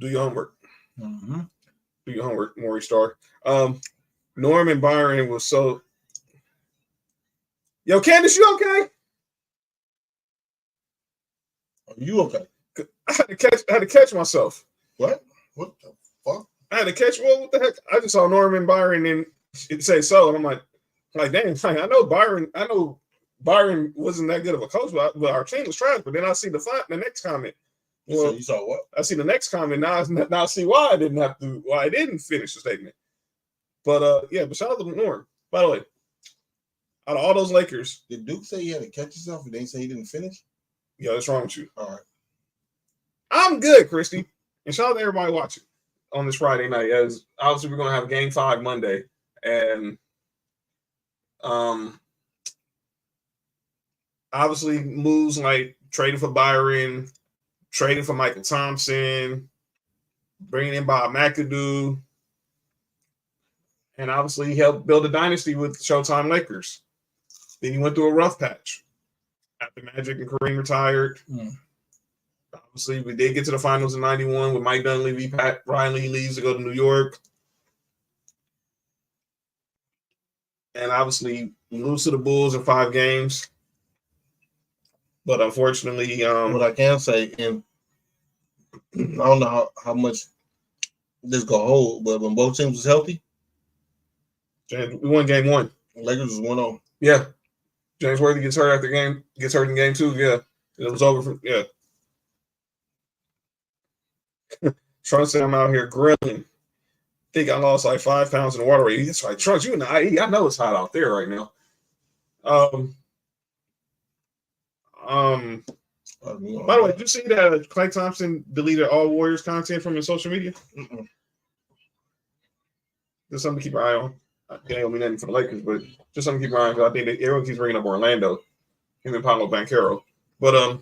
Do your homework. Mm-hmm. Do your homework, Maury Starr. Norm and Byron was so. Yo, Candace, you okay? Are you okay? I had to catch myself. What? What the fuck? I had to catch. Well, what the heck? I just saw Norm and Byron and it say so, and I'm like, damn. I know Byron wasn't that good of a coach, but our team was trash. But then I see the next comment. Well, you saw what? I see the next comment. Now I see why I didn't finish the statement. But yeah, but shout out to Norm. By the way, out of all those Lakers, did Duke say he had to catch himself and they say he didn't finish? Yeah, what's wrong with you? All right. I'm good, Christy. And shout out to everybody watching on this Friday night. As obviously we're gonna have Game 5 Monday. And obviously moves like trading for Byron, trading for Michael Thompson, bringing in Bob McAdoo, and obviously he helped build a dynasty with Showtime Lakers. Then he went through a rough patch after Magic and Kareem retired. Obviously, we did get to the finals in '91 with Mike Dunleavy. Pat Riley leaves to go to New York. And obviously, we lose to the Bulls in 5 games. But unfortunately, what I can say, and I don't know how much this going to hold, but when both teams was healthy, we won game 1. Lakers was 1-0. Yeah. James Worthy gets hurt in game 2. Yeah. It was over. Yeah. Trunks said I'm out here grilling. Think I lost like 5 pounds in the water weight. That's right. Trunks, you in the IE. I know it's hot out there right now. By the way, did you see that Klay Thompson deleted all Warriors content from his social media? There's something to keep an eye on. It ain't gonna mean nothing for the Lakers, but just something to keep an eye on because I think that everyone keeps bringing up Orlando, him and Paolo Banchero. But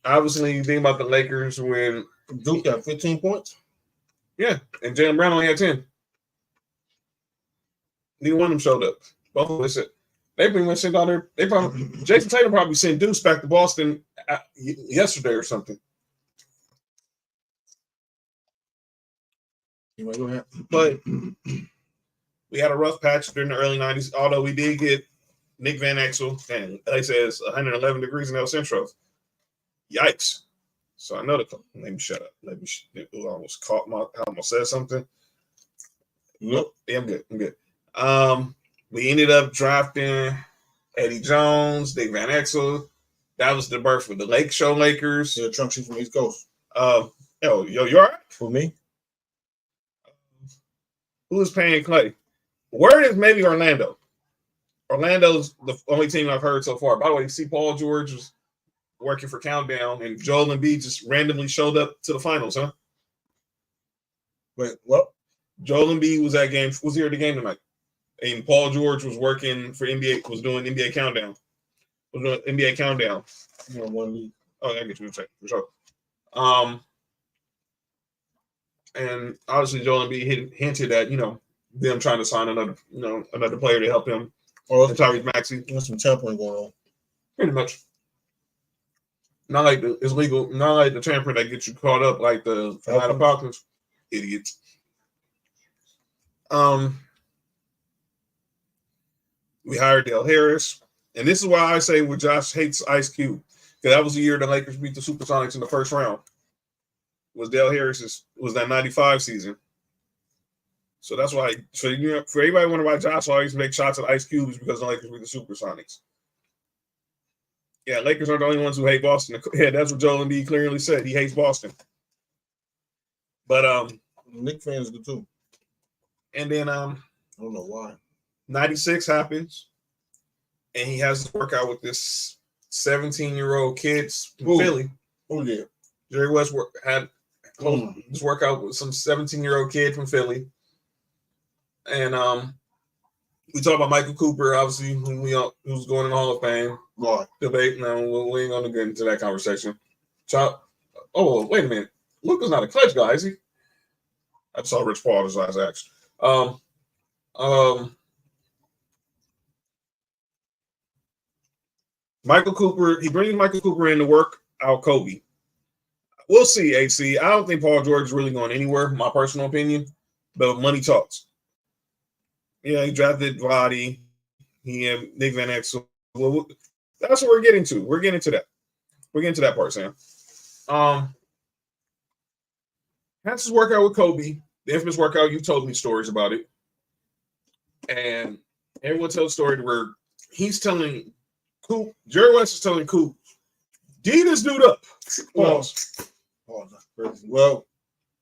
obviously you think about the Lakers when Duke got 15 points. Yeah, and Jaylen Brown only had 10. Neither one of them showed up. Both of them said they pretty much sent out there. They probably Jason Tatum probably sent Deuce back to Boston yesterday or something. But we had a rough patch during the early 90s, although we did get Nick Van Exel, and they say it's 111 degrees in El Centro. Yikes. So I know let me shut up. It almost caught I almost said something. Nope. Yeah, I'm good. We ended up drafting Eddie Jones, Nick Van Exel. That was the birth of the Lake Show Lakers. Yeah, Trump from East Coast. Yo, you all right? For me? Who is paying Klay? Word is maybe Orlando. Orlando's the only team I've heard so far. By the way, you see Paul George was working for Countdown, and Joel Embiid just randomly showed up to the finals, huh? Wait, what? Joel Embiid was here at the game tonight. And Paul George was working for NBA, was doing NBA Countdown. Yeah, one league. Oh, I get you in a second, for sure. And obviously Joel Embiid hinted at, them trying to sign another player to help him. Or Tyrese Maxey. There's some tampering going on. Pretty much. Not like it's legal. Not like the tampering that gets you caught up like the Atlanta Falcons. Idiots. We hired Dale Harris, and this is why I say when Josh hates Ice Cube, because that was the year the Lakers beat the Supersonics in the first round. Was Dale Harris's was that '95 season? So that's why. So for everybody wondering why Josh always makes shots at Ice Cube is because the Lakers beat the Supersonics. Yeah, Lakers aren't the only ones who hate Boston. Yeah, that's what Joel Embiid clearly said. He hates Boston. But Knicks fans do too. And then I don't know why. 96 happens, and he has to work out with this 17-year-old kid from Philly. Oh yeah, Jerry West had this workout with some 17-year-old kid from Philly, and we talk about Michael Cooper, obviously, who's going in the Hall of Fame. Right. Debate. No, we ain't gonna get into that conversation. Oh, wait a minute. Luka's not a clutch guy, is he? I saw Rich Paul his last action. Michael Cooper, he brings Michael Cooper in to work out Kobe. We'll see, AC. I don't think Paul George is really going anywhere, my personal opinion, but money talks. Yeah, he drafted Vlade. He had Nick Van Exel. Well, that's what we're getting to. We're getting to that. We're getting to that part, Sam. Has his workout with Kobe, the infamous workout. You've told me stories about it. And everyone tells a story where he's telling Coop, Jerry West is telling Coop, D this dude up. Pause. Well,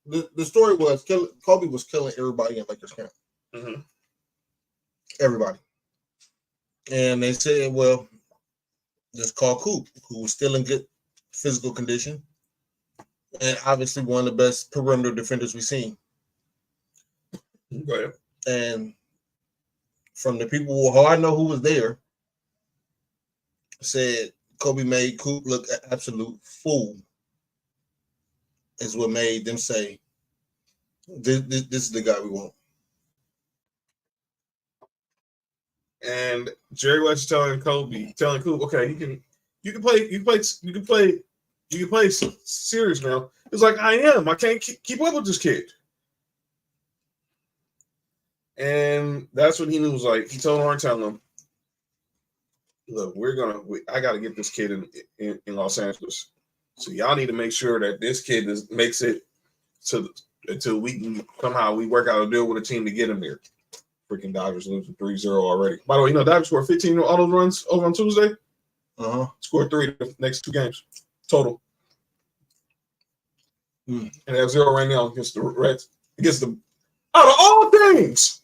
the story was Kobe was killing everybody in Lakers camp. Mm-hmm. Everybody. And they said, well, just call Coop, who was still in good physical condition. And obviously one of the best perimeter defenders we've seen. Go ahead. And from the people who I know who was there, said Kobe made Coop look an absolute fool. Is what made them say, this is the guy we want. And Jerry West is telling Coop, okay, you can play serious now. It's like, I am. I can't keep up with this kid. And that's what he knew was like. He told Horn, telling him, look, I got to get this kid in Los Angeles. So y'all need to make sure that this kid makes it until we can somehow we work out a deal with a team to get him there. Freaking Dodgers losing 3-0 already. By the way, Dodgers scored 15 auto runs over on Tuesday. Scored 3 the next 2 games total. And they have 0 right now against the Reds. Against the out of all things.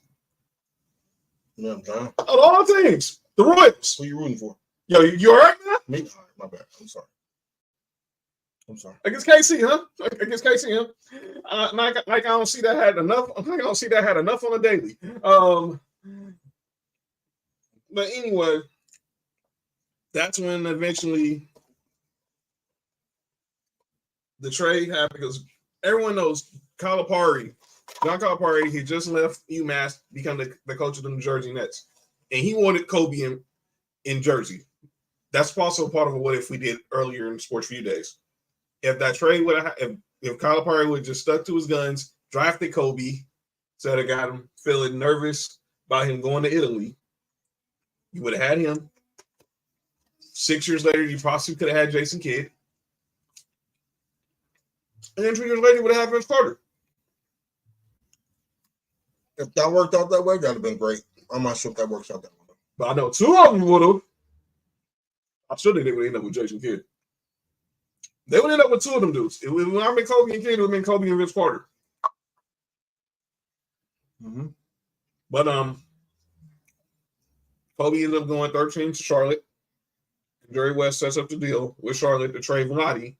Yeah, out of all things, the Royals. Who you rooting for? Yo, you all right, man? Me? All right, my bad. I'm sorry. Against KC, huh? Against KC, huh? Like I don't see that had enough. I don't see that had enough on a daily. But anyway, that's when eventually the trade happened because everyone knows John Calipari, he just left UMass, become the coach of the New Jersey Nets. And he wanted Kobe in Jersey. That's also part of what if we did earlier in Sports4U days. If that trade would have, if Calipari would have just stuck to his guns, drafted Kobe, instead of got him feeling nervous about him going to Italy, you would have had him. 6 years later, you possibly could have had Jason Kidd. And then 2 years later, you would have had Vince Carter. If that worked out that way, that would have been great. I'm not sure if that works out that way. But I know 2 of them would have. I still think they would end up with Jason Kidd. They would end up with 2 of them dudes. It would not been Kobe and Kidd, it would have been Kobe and Vince Carter. Mm-hmm. But Kobe ended up going 13 to Charlotte. Jerry West sets up the deal with Charlotte to trade Vlade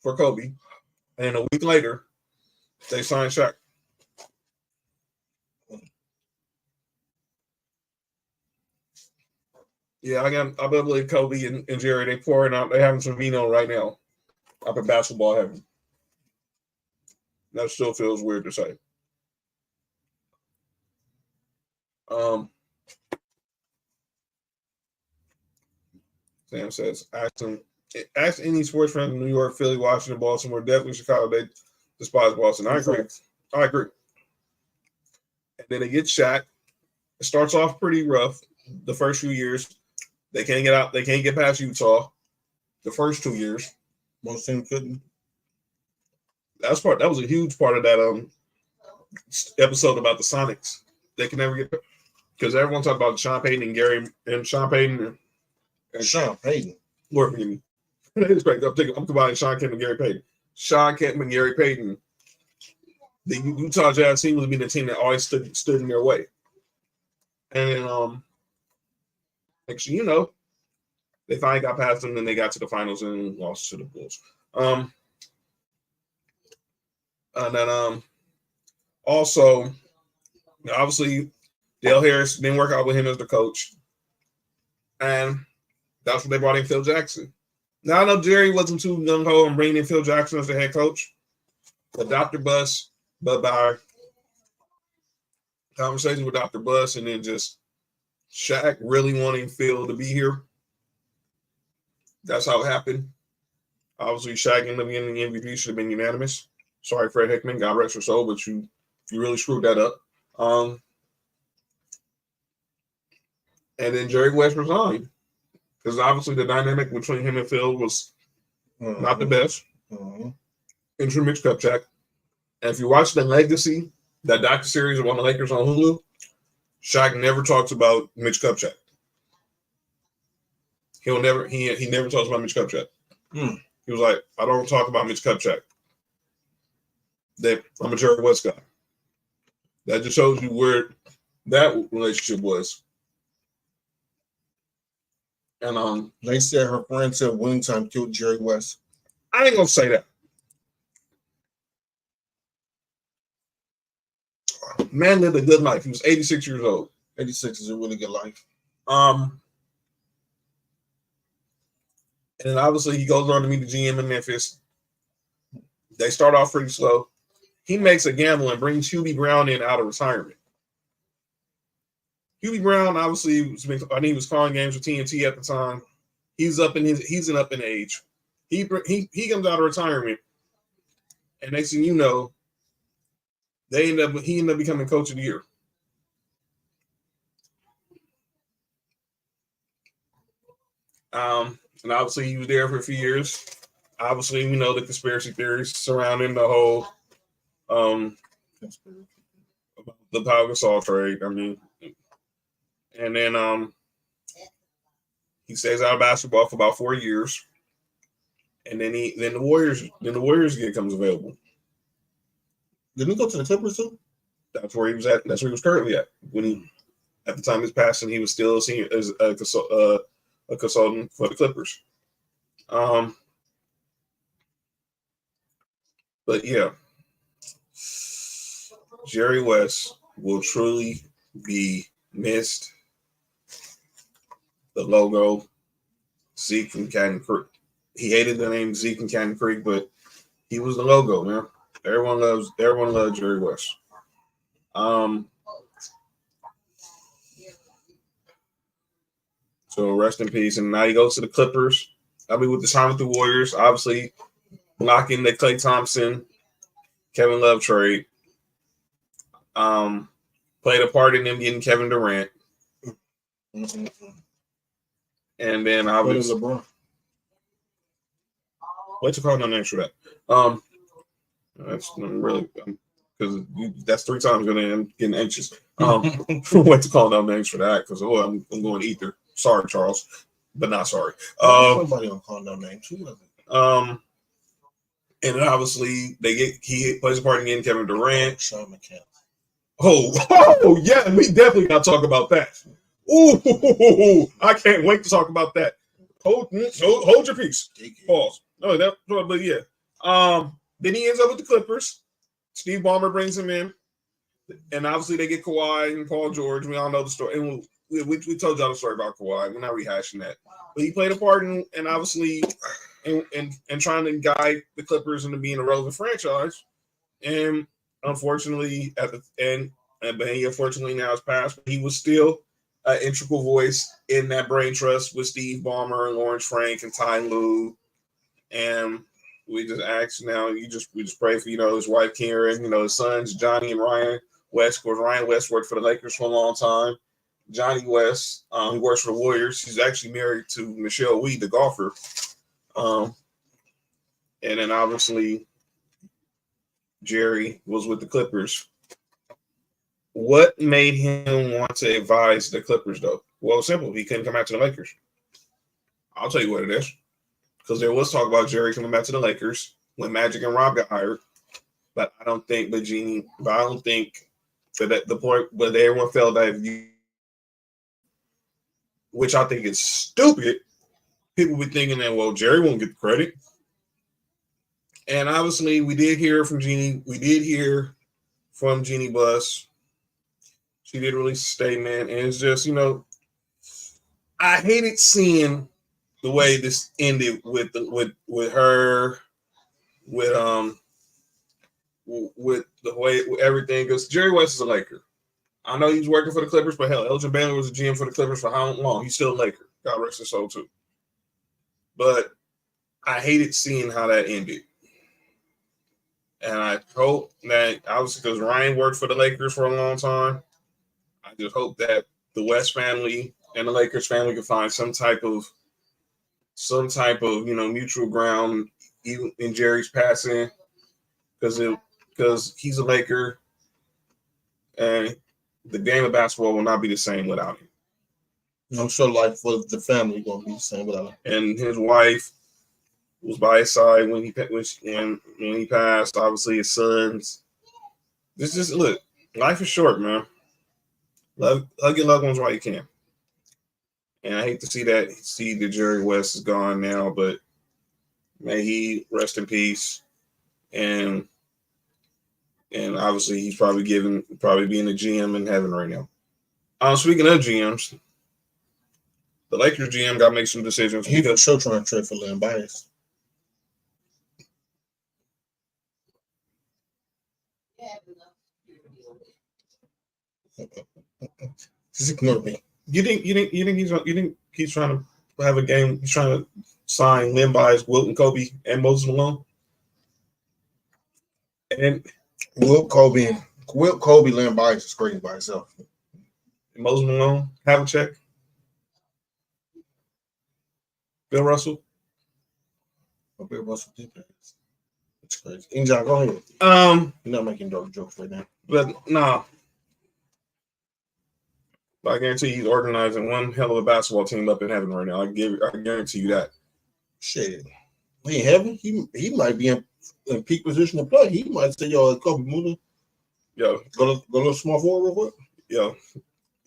for Kobe. And a week later, they signed Shaq. Yeah, I believe Kobe and Jerry, they pouring out, they having some vino right now up in basketball heaven. That still feels weird to say. Sam says, ask any sports fan in New York, Philly, Washington, Baltimore, definitely Chicago. They despise Boston. I agree. And then they get Shaq. It starts off pretty rough the first few years. They can't get out. They can't get past Utah. The first 2 years, most teams couldn't. That was a huge part of that episode about the Sonics. They can never get because everyone talked about Sean Payton and Gary and Sean Payton and Sean Payton. Lord forgive me. It's great. I'm combining Sean Kemp and Gary Payton. Sean Kemp and Gary Payton. The Utah Jazz team was being the team that always stood in their way. And then actually, they finally got past them, then they got to the finals and lost to the Bulls. And then also, obviously, Dale Harris didn't work out with him as the coach. And that's when they brought in Phil Jackson. Now, I know Jerry wasn't too gung-ho on bringing in Phil Jackson as the head coach. But Dr. Buss, by conversation with Dr. Buss and then just Shaq really wanting Phil to be here. That's how it happened. Obviously, Shaq ended up getting the MVP. Should have been unanimous. Sorry, Fred Hickman. God rest your soul, but you really screwed that up. And then Jerry West resigned. Because obviously the dynamic between him and Phil was not the best. Enter Mitch Kupchak. And if you watch the Legacy, that docuseries on the Lakers on Hulu, Shaq never talks about Mitch Kupchak. He never talks about Mitch Kupchak. He was like, I don't talk about Mitch Kupchak. I'm a Jerry West guy. That just shows you where that relationship was. And they said her friend said winning time killed Jerry West. I ain't gonna say that. Man lived a good life. He was 86 years old. 86 is a really good life. And then obviously he goes on to meet the GM in Memphis. They start off pretty slow. He makes a gamble and brings Hubie Brown in out of retirement. Hubie Brown, obviously, I think he was calling games for TNT at the time. He's up in age. He comes out of retirement, and next thing you know, he ended up becoming coach of the year. And obviously he was there for a few years. Obviously, we know the conspiracy theories surrounding the whole the Pau Gasol trade. I mean, and then he stays out of basketball for about 4 years, and then the Warriors comes available. Didn't he go to the Clippers too? That's where he was at. That's where he was currently at. At the time of his passing, he was still a senior as a consultant for the Clippers. But yeah, Jerry West will truly be missed. The logo, Zeke from Canton Creek. He hated the name Zeke from Canton Creek, but he was the logo, man. Everyone loves Jerry West. So rest in peace. And now he goes to the Clippers. With the time with the Warriors, obviously blocking the Klay Thompson, Kevin Love trade. Played a part in them getting Kevin Durant. And then obviously LeBron. What's your call no names for that? That's really because that's 3 times gonna I'm getting anxious. Wait to call no names for that because I'm going ether. Sorry, Charles, but not sorry. Somebody don't call no names. Who was it? And then obviously he plays a part in getting Kevin Durant. Sean McCann. Oh yeah, we definitely got to talk about that. Ooh, I can't wait to talk about that. Hold your peace. Pause. But yeah. Then he ends up with the Clippers. Steve Ballmer brings him in, and obviously they get Kawhi and Paul George. We all know the story, and we told y'all the story about Kawhi. We're not rehashing that, but he played a part in, and obviously, and trying to guide the Clippers into being a relevant franchise. And unfortunately, but he unfortunately now has passed. But he was still an integral voice in that brain trust with Steve Ballmer and Lawrence Frank and Ty Lue. And we just ask now, we just pray for, his wife Karen, his sons, Johnny and Ryan West. Of course, Ryan West worked for the Lakers for a long time. Johnny West, he works for the Warriors. He's actually married to Michelle Weed, the golfer. And then obviously Jerry was with the Clippers. What made him want to advise the Clippers, though? Well, simple. He couldn't come back to the Lakers. I'll tell you what it is. Because there was talk about Jerry coming back to the Lakers when Magic and Rob got hired. But I don't think that the point where everyone felt that which I think is stupid. People be thinking that, well, Jerry won't get the credit. And obviously, we did hear from Jeannie. We did hear from Jeannie Buss. She did release a statement, and it's just, I hated seeing the way this ended with her, with the way everything goes. Jerry West is a Laker. I know he's working for the Clippers, but hell, Elgin Baylor was a GM for the Clippers for how long? He's still a Laker. God rest his soul too. But I hated seeing how that ended. And I hope that, obviously, because Ryan worked for the Lakers for a long time, I just hope that the West family and the Lakers family can find some type of mutual ground, even in Jerry's passing, because he's a Laker, and the game of basketball will not be the same without him. I'm sure life for the family won't be the same without him. And his wife was by his side when he passed. Obviously, his sons. Look, life is short, man. Hug your loved ones while you can. And I hate to see that Jerry West is gone now, but may he rest in peace. And obviously he's probably being a GM in heaven right now. Speaking of GMs, the Lakers GM got to make some decisions. He's for sure trying to trade for Len Bias. Just ignore me. You think he's trying to have a game? He's trying to sign Len Bias, Wilton Kobe, and Moses Malone. And Wilt Kobe, Len Bias is crazy by himself. Moses Malone, have a check. Bill Russell. Bill Russell did that. It's crazy. John, go ahead. You're not making jokes right now. But no. I guarantee he's organizing one hell of a basketball team up in heaven right now. I guarantee you that. Shit. He in heaven? He might be in peak position to play. He might say, yo, Kobe Moon. Yo. Go to small forward real quick. Yo.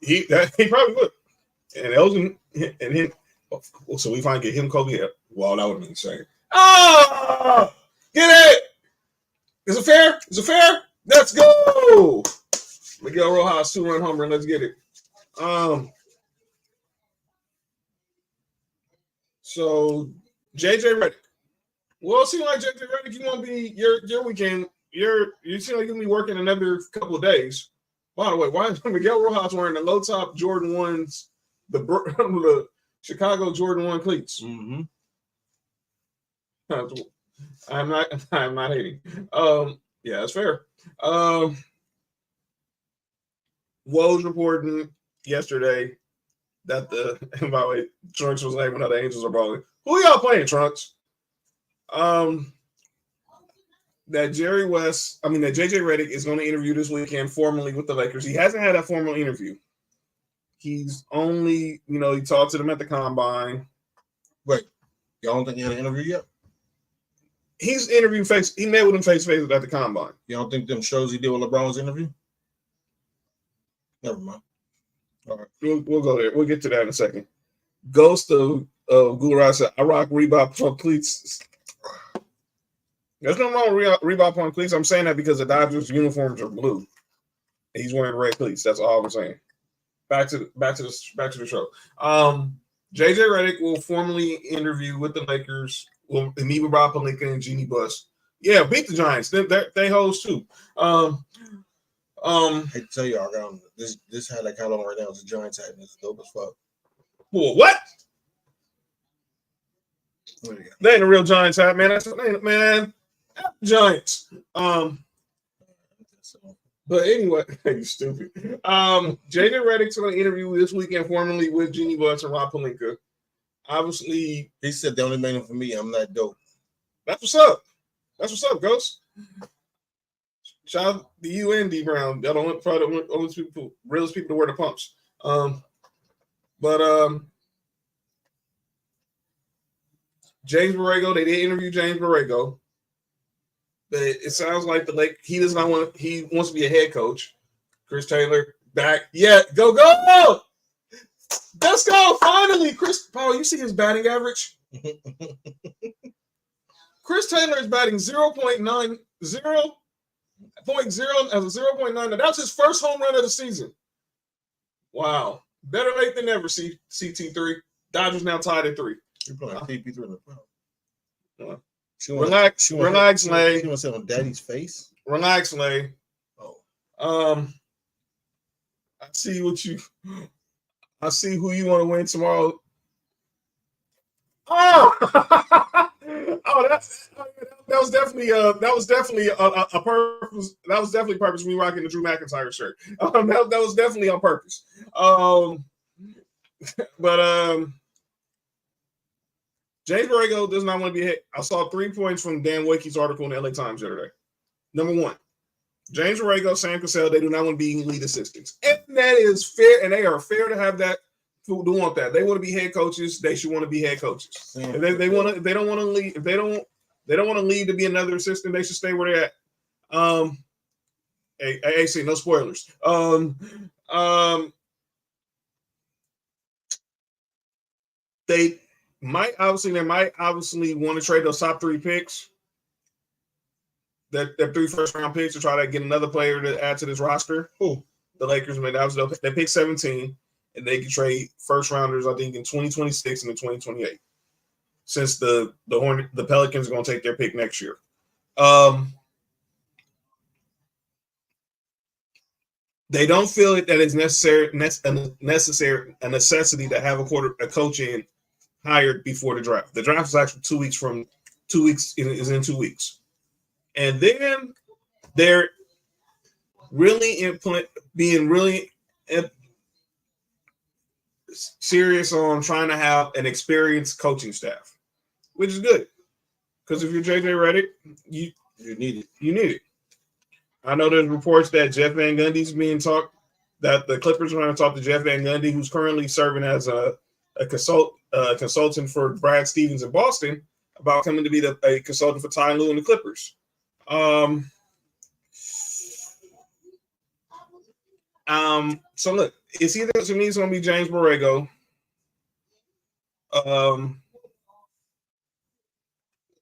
He probably would. And Elgin and him. So we finally get him, Kobe. Well, that would have been insane. Oh! Get it! Is it fair? Let's go! Miguel Rojas, 2-run homer, and let's get it. So JJ Redick. Well, it seems like JJ Redick, you want to be your weekend. You seem like you're gonna be working another couple of days. By the way, why is Miguel Rojas wearing the low top Jordan 1s, the Chicago Jordan 1 cleats? Mm-hmm. I'm not hating. Yeah, that's fair. Woj reporting yesterday that by the way, Trunks was naming how the Angels are balling. Who y'all playing, Trunks? That JJ Redick is going to interview this weekend formally with the Lakers. He hasn't had a formal interview. He's only, he talked to them at the combine. Wait, y'all don't think he had an interview yet? He's interviewed he met with him face to face at the combine. You don't think them shows he did with LeBron's interview? Never mind. All right. We'll go there. We'll get to that in a second. Ghost of Gulraj said, I rock Reebok pump cleats. There's nothing wrong with Reebok pump cleats. I'm saying that because the Dodgers uniforms are blue. And he's wearing red cleats. That's all I'm saying. Back to the show. JJ Redick will formally interview with the Lakers. Will meet with Rob Pelinka and Jeannie Buss. Yeah, beat the Giants. They host too. I hate to tell you, I got this hat I got on right now is a Giants hat, and it's dope as fuck. Well, what? They ain't a real Giants hat, man. Man. Giants. But anyway, you stupid. JJ Redick's going to interview this weekend formally with Jeannie Buss and Rob Pelinka. Obviously, he said they only made him for me. I'm not dope. That's what's up. That's what's up, Ghost. Shout out to you and D Brown. Y'all don't probably the only people, realest people to wear the pumps. James Borrego, they did interview James Borrego. But it sounds like he does not want. He wants to be a head coach. Chris Taylor back. Yeah, go. Let's go. Finally, Chris. Paul, you see his batting average? Chris Taylor is batting 0.90 as a 0.9. That was his first home run of the season. Wow. Better late than never, CT3. Dodgers now tied at 3. You're playing TP3 in the crowd. Relax, Lay. She want to sit on Daddy's face. Relax, Lay. Oh. I see who you want to win tomorrow. Oh, that was definitely a purpose. That was definitely purpose. Me rocking the Drew McIntyre shirt. That was definitely on purpose. James Borrego does not want to be hit. I saw 3 points from Dan Wakey's article in the LA Times the other day. Number 1, James Borrego, Sam Cassell, they do not want to be lead assistants. And that is fair, and they are fair to have that, to want that. They want to be head coaches, they should want to be head coaches. If they don't want to leave, if they don't want to leave to be another assistant, they should stay where they're at. AC, no spoilers. They might obviously want to trade those top 3 picks, that 3 first-round picks, to try to get another player to add to this roster. The Lakers, man, they picked 17, and they can trade first-rounders, I think, in 2026 and in 2028, since the Pelicans are going to take their pick next year. They don't feel that it's a necessity to have a coach in hired before the draft. The draft is actually 2 weeks from 2 weeks is in 2 weeks. And then they're really being really serious on trying to have an experienced coaching staff, which is good. Because if you're JJ Redick, you need it. You need it. I know there's reports that Jeff Van Gundy's being talked, that the Clippers are going to talk to Jeff Van Gundy, who's currently serving as a consultant for Brad Stevens in Boston, about coming to be a consultant for Ty Lue and the Clippers. So look, it's either to me it's going to be James Borrego.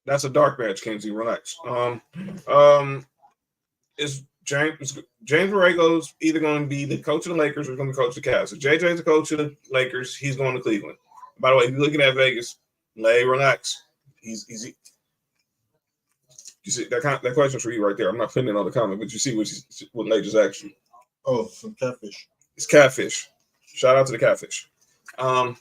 That's a dark match, Kenzie. Relax. Is James Borrego's either going to be the coach of the Lakers or going to be coach of the Cavs. If JJ's the coach of the Lakers, he's going to Cleveland. By the way, if you're looking at Vegas, relax. He's you see that question's for you right there. I'm not putting it on the comment, but you see what Lay just asked you. Oh, some catfish. It's catfish. Shout out to the catfish. JJ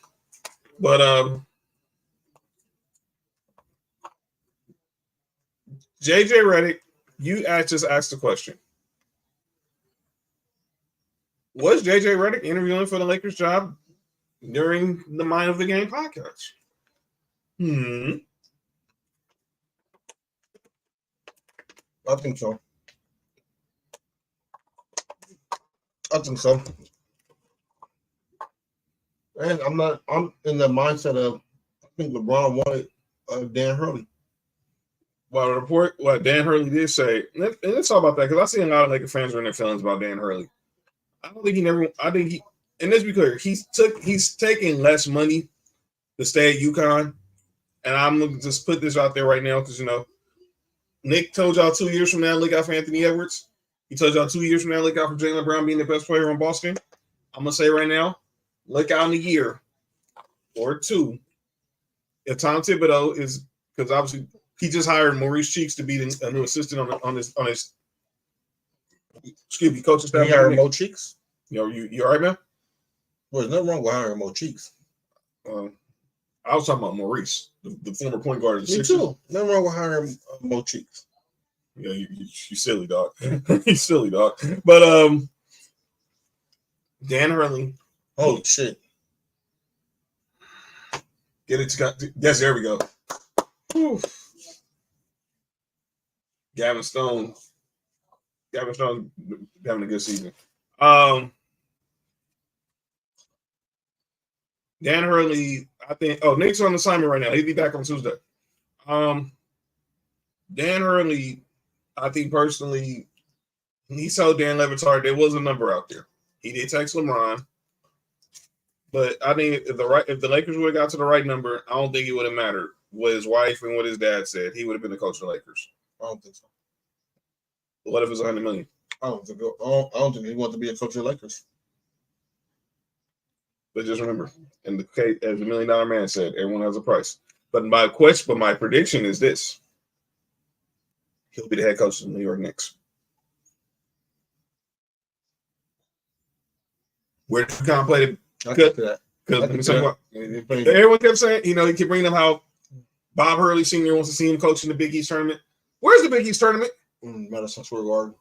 Redick, you just asked the question. Was JJ Redick interviewing for the Lakers job during the Mind of the Game podcast? I think so. And I'm in the mindset of, I think LeBron wanted Dan Hurley. Well, what Dan Hurley did say, and let's talk about that, because I see a lot of Lakers fans are in their feelings about Dan Hurley. And let's be clear, he's taking less money to stay at UConn. And I'm going to just put this out there right now, because, Nick told y'all 2 years from now, look out for Anthony Edwards. He told y'all 2 years from now, look out for Jaylen Brown being the best player in Boston. I'm going to say right now, look out in a year or 2. If Tom Thibodeau is, because obviously he just hired Maurice Cheeks to be a new assistant on his excuse me, coaching staff. You hiring Mo Cheeks? You all right, man? Well, there's nothing wrong with hiring Mo Cheeks. I was talking about Maurice, the former point guard of the Sixers. Me too. Nothing wrong with hiring Mo Cheeks. Yeah, you silly dog. You silly dog. But Dan Hurley. Holy shit. Get it to yes, there we go. Whew. Gavin Stone having a good season. Dan Hurley, I think. Oh, Nate's on assignment right now. He'll be back on Tuesday. Dan Hurley, I think personally, he told Dan Le Batard there was a number out there. He did text LeBron, but I think if the Lakers would have got to the right number, I don't think it would have mattered what his wife and what his dad said. He would have been the coach of the Lakers. I don't think so. What if it's $100 million? I don't think he wants to be a coach of the Lakers. But just remember, in the case, as the $1 Million Man said, everyone has a price. But my prediction is this: he'll be the head coach of the New York Knicks. Where did you contemplate it? Because everyone kept saying, he kept bringing up how Bob Hurley Sr. wants to see him coaching the Big East tournament. Where's the Big East tournament? Madison Square Garden.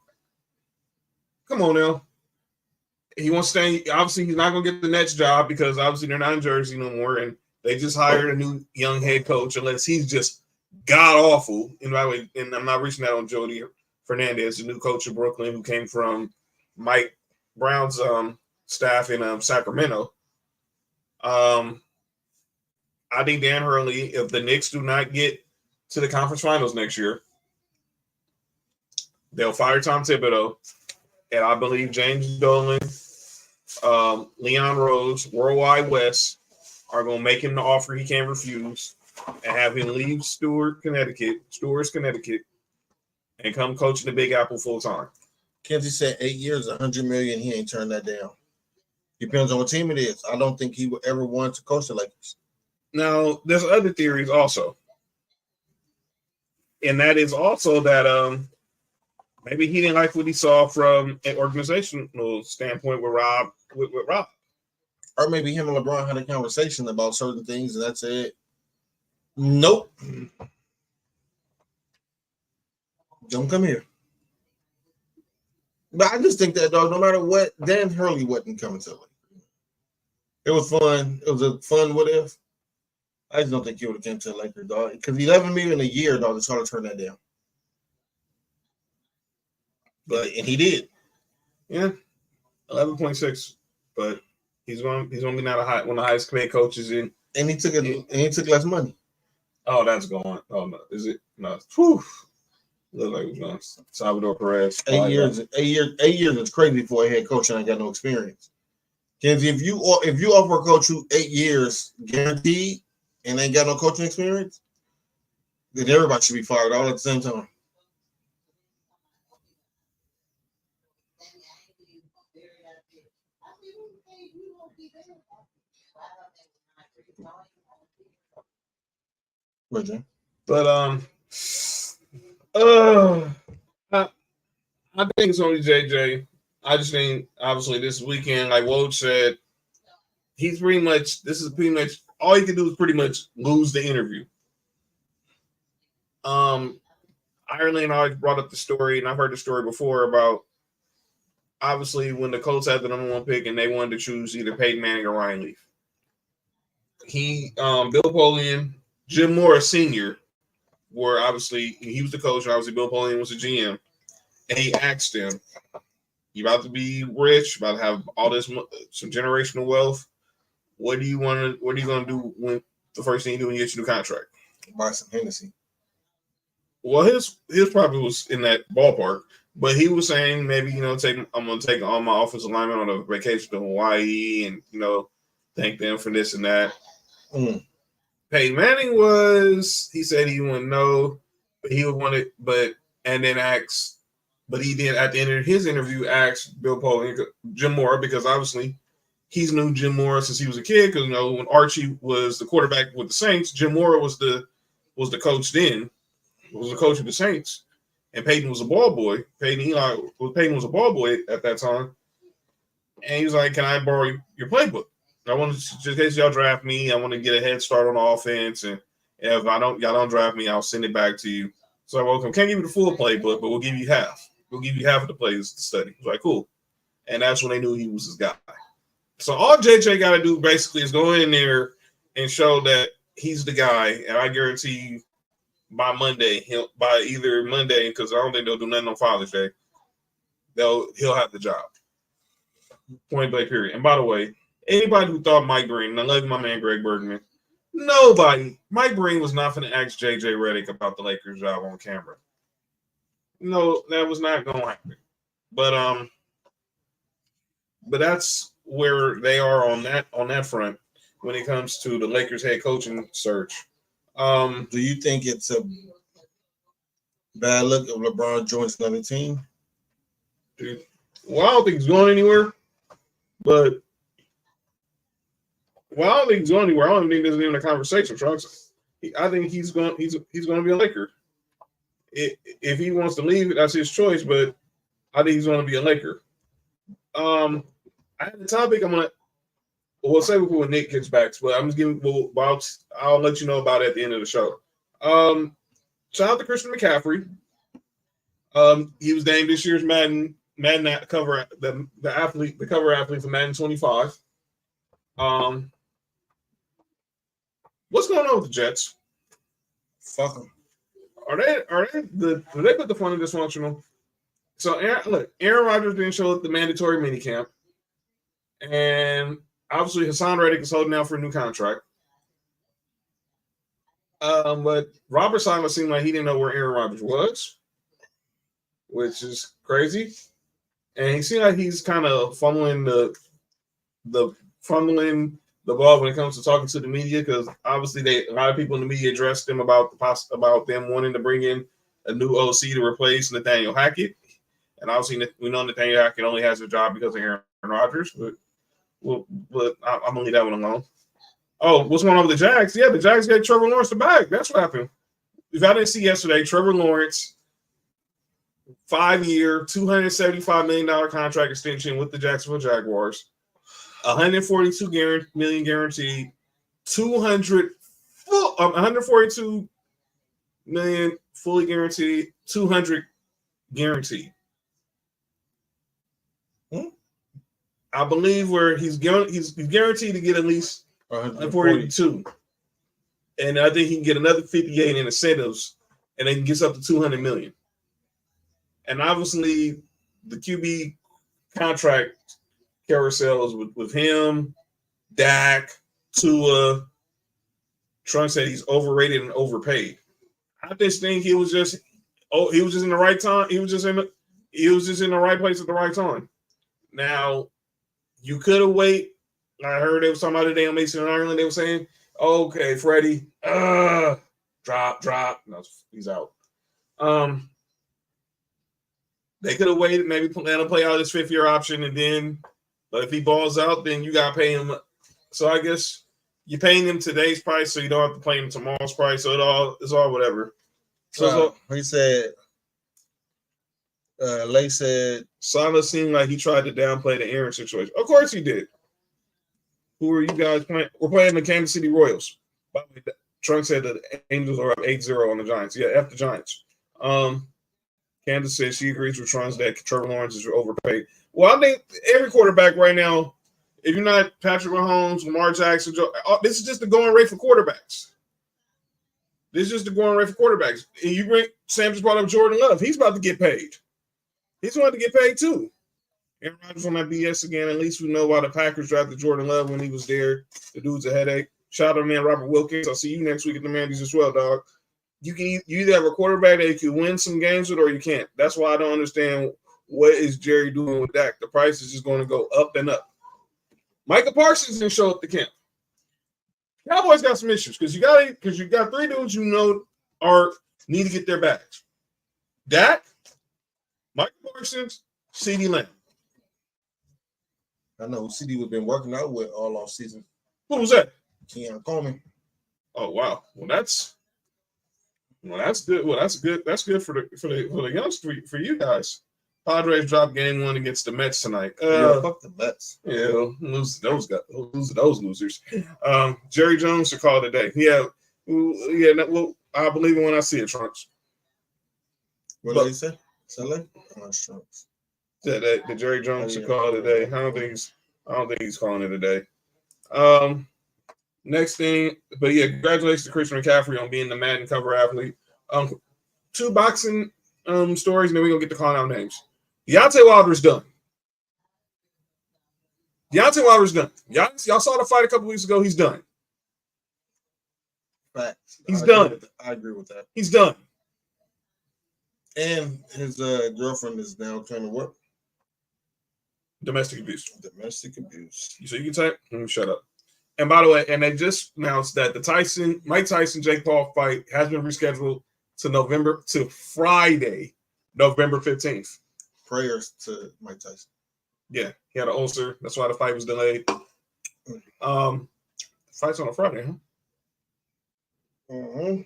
Come on now. He wants to stay. Obviously, he's not going to get the Nets job because obviously they're not in Jersey no more, and they just hired a new young head coach. Unless he's just god awful. And by the way, and I'm not reaching out on Jody Fernandez, the new coach of Brooklyn, who came from Mike Brown's staff in Sacramento. I think Dan Hurley, if the Knicks do not get to the conference finals next year, they'll fire Tom Thibodeau, and I believe James Dolan, Leon Rose, Worldwide West are going to make him the offer he can't refuse and have him leave Stewart's, Connecticut, and come coach in the Big Apple full time. Kenzie said 8 years, $100 million. He ain't turned that down. Depends on what team it is. I don't think he would ever want to coach the Lakers. Now, there's other theories also. And that is also that maybe he didn't like what he saw from an organizational standpoint with Rob. With Rob. Or maybe him and LeBron had a conversation about certain things, and that's it. Nope. Don't come here. But I just think that, dog, no matter what, Dan Hurley wasn't coming to it. It was fun. It was a fun what if. I just don't think he would have came to the Lakers, dog. Because $11 million a year, dog, it's hard to turn that down. And he did. Yeah. 11.6. But he's going to be now one of the highest paid coaches in. And he took less money. Oh, that's gone. Oh no. Is it? No. Whew. Look like we're going Salvador Perez. 8 years. 8 years is crazy for a head coach and I got no experience. Kenzie, if you offer a coach who 8 years guaranteed and ain't got no coaching experience, then everybody should be fired all at the same time. But I think it's only JJ. I just think obviously this weekend, like Woj said, this is pretty much all he can do is pretty much lose the interview. Ireland always brought up the story, and I've heard the story before about obviously when the Colts had the number 1 pick and they wanted to choose either Peyton Manning or Ryan Leaf. Bill Polian, Jim Morris Sr. were obviously, he was the coach, and obviously Bill Polian was the GM, and he asked him, "You about to be rich, about to have all this some generational wealth. What are you going to do when the first thing you do when you get your new contract?" Buy some Hennessy. Well, his probably was in that ballpark, but he was saying maybe I'm going to take all my offensive linemen on a vacation to Hawaii and thank them for this and that. Peyton Manning he said he wouldn't know, but he would want it, and then asked, but he did at the end of his interview ask Bill Polian, Jim Mora, because obviously he's known Jim Mora since he was a kid. Because when Archie was the quarterback with the Saints, Jim Mora was the coach then, was the coach of the Saints, and Peyton was a ball boy. Peyton was a ball boy at that time, and he was like, "Can I borrow your playbook? I want to, just in case y'all draft me, I want to get a head start on the offense, and if y'all don't draft me, I'll send it back to you." So I welcome. Can't give you the full playbook, but we'll give you half. We'll give you half of the plays to study. I was like, cool, and that's when they knew he was his guy. So all JJ got to do basically is go in there and show that he's the guy, and I guarantee you by Monday, either Monday, because I don't think they'll do nothing on Father's Day, he'll have the job. Point blank period. And by the way, anybody who thought Mike Breen, and I love my man Greg Bergman, Mike Breen was not going to ask JJ Redick about the Lakers job on camera. No, that was not going to happen. But that's where they are on that front when it comes to the Lakers head coaching search. Do you think it's a bad look if LeBron joins another team? Dude, well, I don't think he's going anywhere. But I don't think there's even a conversation. I think he's going to be a Laker. If he wants to leave, that's his choice. But I think he's going to be a Laker. I had a topic we'll say before when Nick gets back, but I'm just giving. I'll let you know about it at the end of the show. Shout out to Christian McCaffrey. He was named this year's Madden cover the cover athlete for Madden 25. What's going on with the Jets? Fuck them. Do they put the fun in dysfunctional? So Aaron Rodgers didn't show up the mandatory minicamp, and obviously Hassan Reddick is holding out for a new contract. But Robert Saleh seemed like he didn't know where Aaron Rodgers was, which is crazy. And he seemed like he's kind of fumbling the ball when it comes to talking to the media, because obviously a lot of people in the media addressed him about them wanting to bring in a new OC to replace Nathaniel Hackett. And obviously we know Nathaniel Hackett only has a job because of Aaron Rodgers, but I'm gonna leave that one alone. Oh, what's going on with the Jags? Yeah, the Jags got Trevor Lawrence the bag. That's what happened. If I didn't see yesterday, Trevor Lawrence, 5-year, $275 million contract extension with the Jacksonville Jaguars, $142 million guaranteed, $142 million fully guaranteed, $200 guaranteed. I believe where he's guaranteed to get at least 142, and I think he can get another 58 in incentives, and then gets up to $200 million. And obviously, the QB contract carousels with him, Dak, Tua. Trump said he's overrated and overpaid. I just think he was just in the right time. He was just in the right place at the right time. Now, you could have waited. I heard they was talking about today on Mason and Ireland. They were saying, "Okay, Freddie, drop." No, he's out. They could have waited, maybe let him play out his 5th-year option, and then, but if he balls out, then you got to pay him. So I guess you're paying him today's price, so you don't have to pay him tomorrow's price. So it's all whatever. So he said. Lay said Saleh seemed like he tried to downplay the Aaron situation. Of course he did. Who are you guys playing? We're playing the Kansas City Royals. By the way, Trunk said that the Angels are up 8-0 on the Giants. Yeah, F the Giants. Candace says she agrees with Trunks that Trevor Lawrence is overpaid. Well, I think every quarterback right now, if you're not Patrick Mahomes, Lamar Jackson, this is just the going rate for quarterbacks. And you bring Sam just brought up Jordan Love. He's about to get paid. He's going to get paid too. Aaron Rodgers on that BS again. At least we know why the Packers drafted Jordan Love when he was there. The dude's a headache. Shout out to man Robert Wilkins. I'll see you next week at the Mandy's as well, dog. You either have a quarterback that you can win some games with or you can't. That's why I don't understand what is Jerry doing with Dak. The price is just going to go up and up. Micah Parsons didn't show up to camp. Cowboys got some issues because you got 3 dudes you know need to get their bags. Dak, Micah Parsons, CeeDee Lamb. I know who CeeDee was been working out with all off season. Who was that? Keon Coleman. Oh wow. Well, that's Well, that's good. Well, that's good. That's good for the youngster for you guys. Padres drop game 1 against the Mets tonight. Fuck the Mets. Yeah, lose those losers. Jerry Jones should call it a day. Yeah. Well, I believe it when I see it, Trunks. What did he say? Sunday? Trunks. Yeah, that Jerry Jones should call it a day. I don't think he's calling it a day. Next thing, but yeah, congratulations to Christian McCaffrey on being the Madden cover athlete. 2 boxing stories, and then we're gonna get to calling out names. Deontay Wilder's done. Y'all saw the fight a couple weeks ago. He's done. Facts. He's done. I agree with that. He's done. And his girlfriend is now trying to work. Domestic abuse. Domestic abuse. So you can type. Shut up. And by the way, and they just announced that the Mike Tyson, Jake Paul fight has been rescheduled to Friday, November 15th. Prayers to Mike Tyson. Yeah, he had an ulcer. That's why the fight was delayed. Fight's on a Friday, huh? Mm-hmm.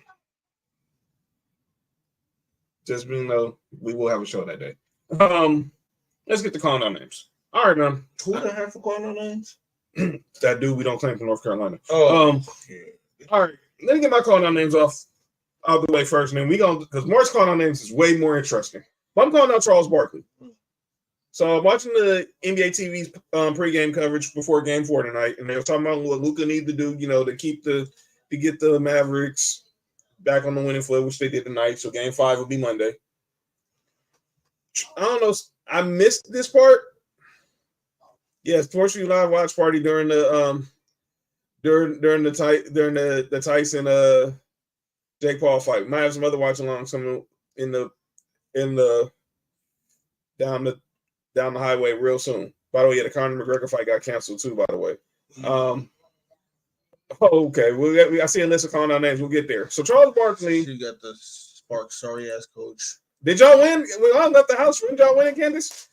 Just being though, we will have a show that day. Let's get to calling out names. All right, man. Who the heck for calling out names? That dude we don't claim from North Carolina. Oh, yeah. All right. Let me get my calling out names out the way first, and then we gonna because Mark's calling out names is way more interesting. But I'm calling out Charles Barkley. So I'm watching the NBA TV's pregame coverage before Game 4 tonight, and they were talking about what Luka needs to do, to get the Mavericks back on the winning foot, which they did tonight. So Game 5 will be Monday. I don't know. I missed this part. Yes, Sports4U live watch party during the Tyson Jake Paul fight. Might have some other watch along some in the down the highway real soon. By the way, the Conor McGregor fight got canceled too. By the way, okay. I see a list of calling out names. We'll get there. So Charles Barkley. You got the Sparks sorry ass coach. Did y'all win? We all left the house. Did y'all win in Candace?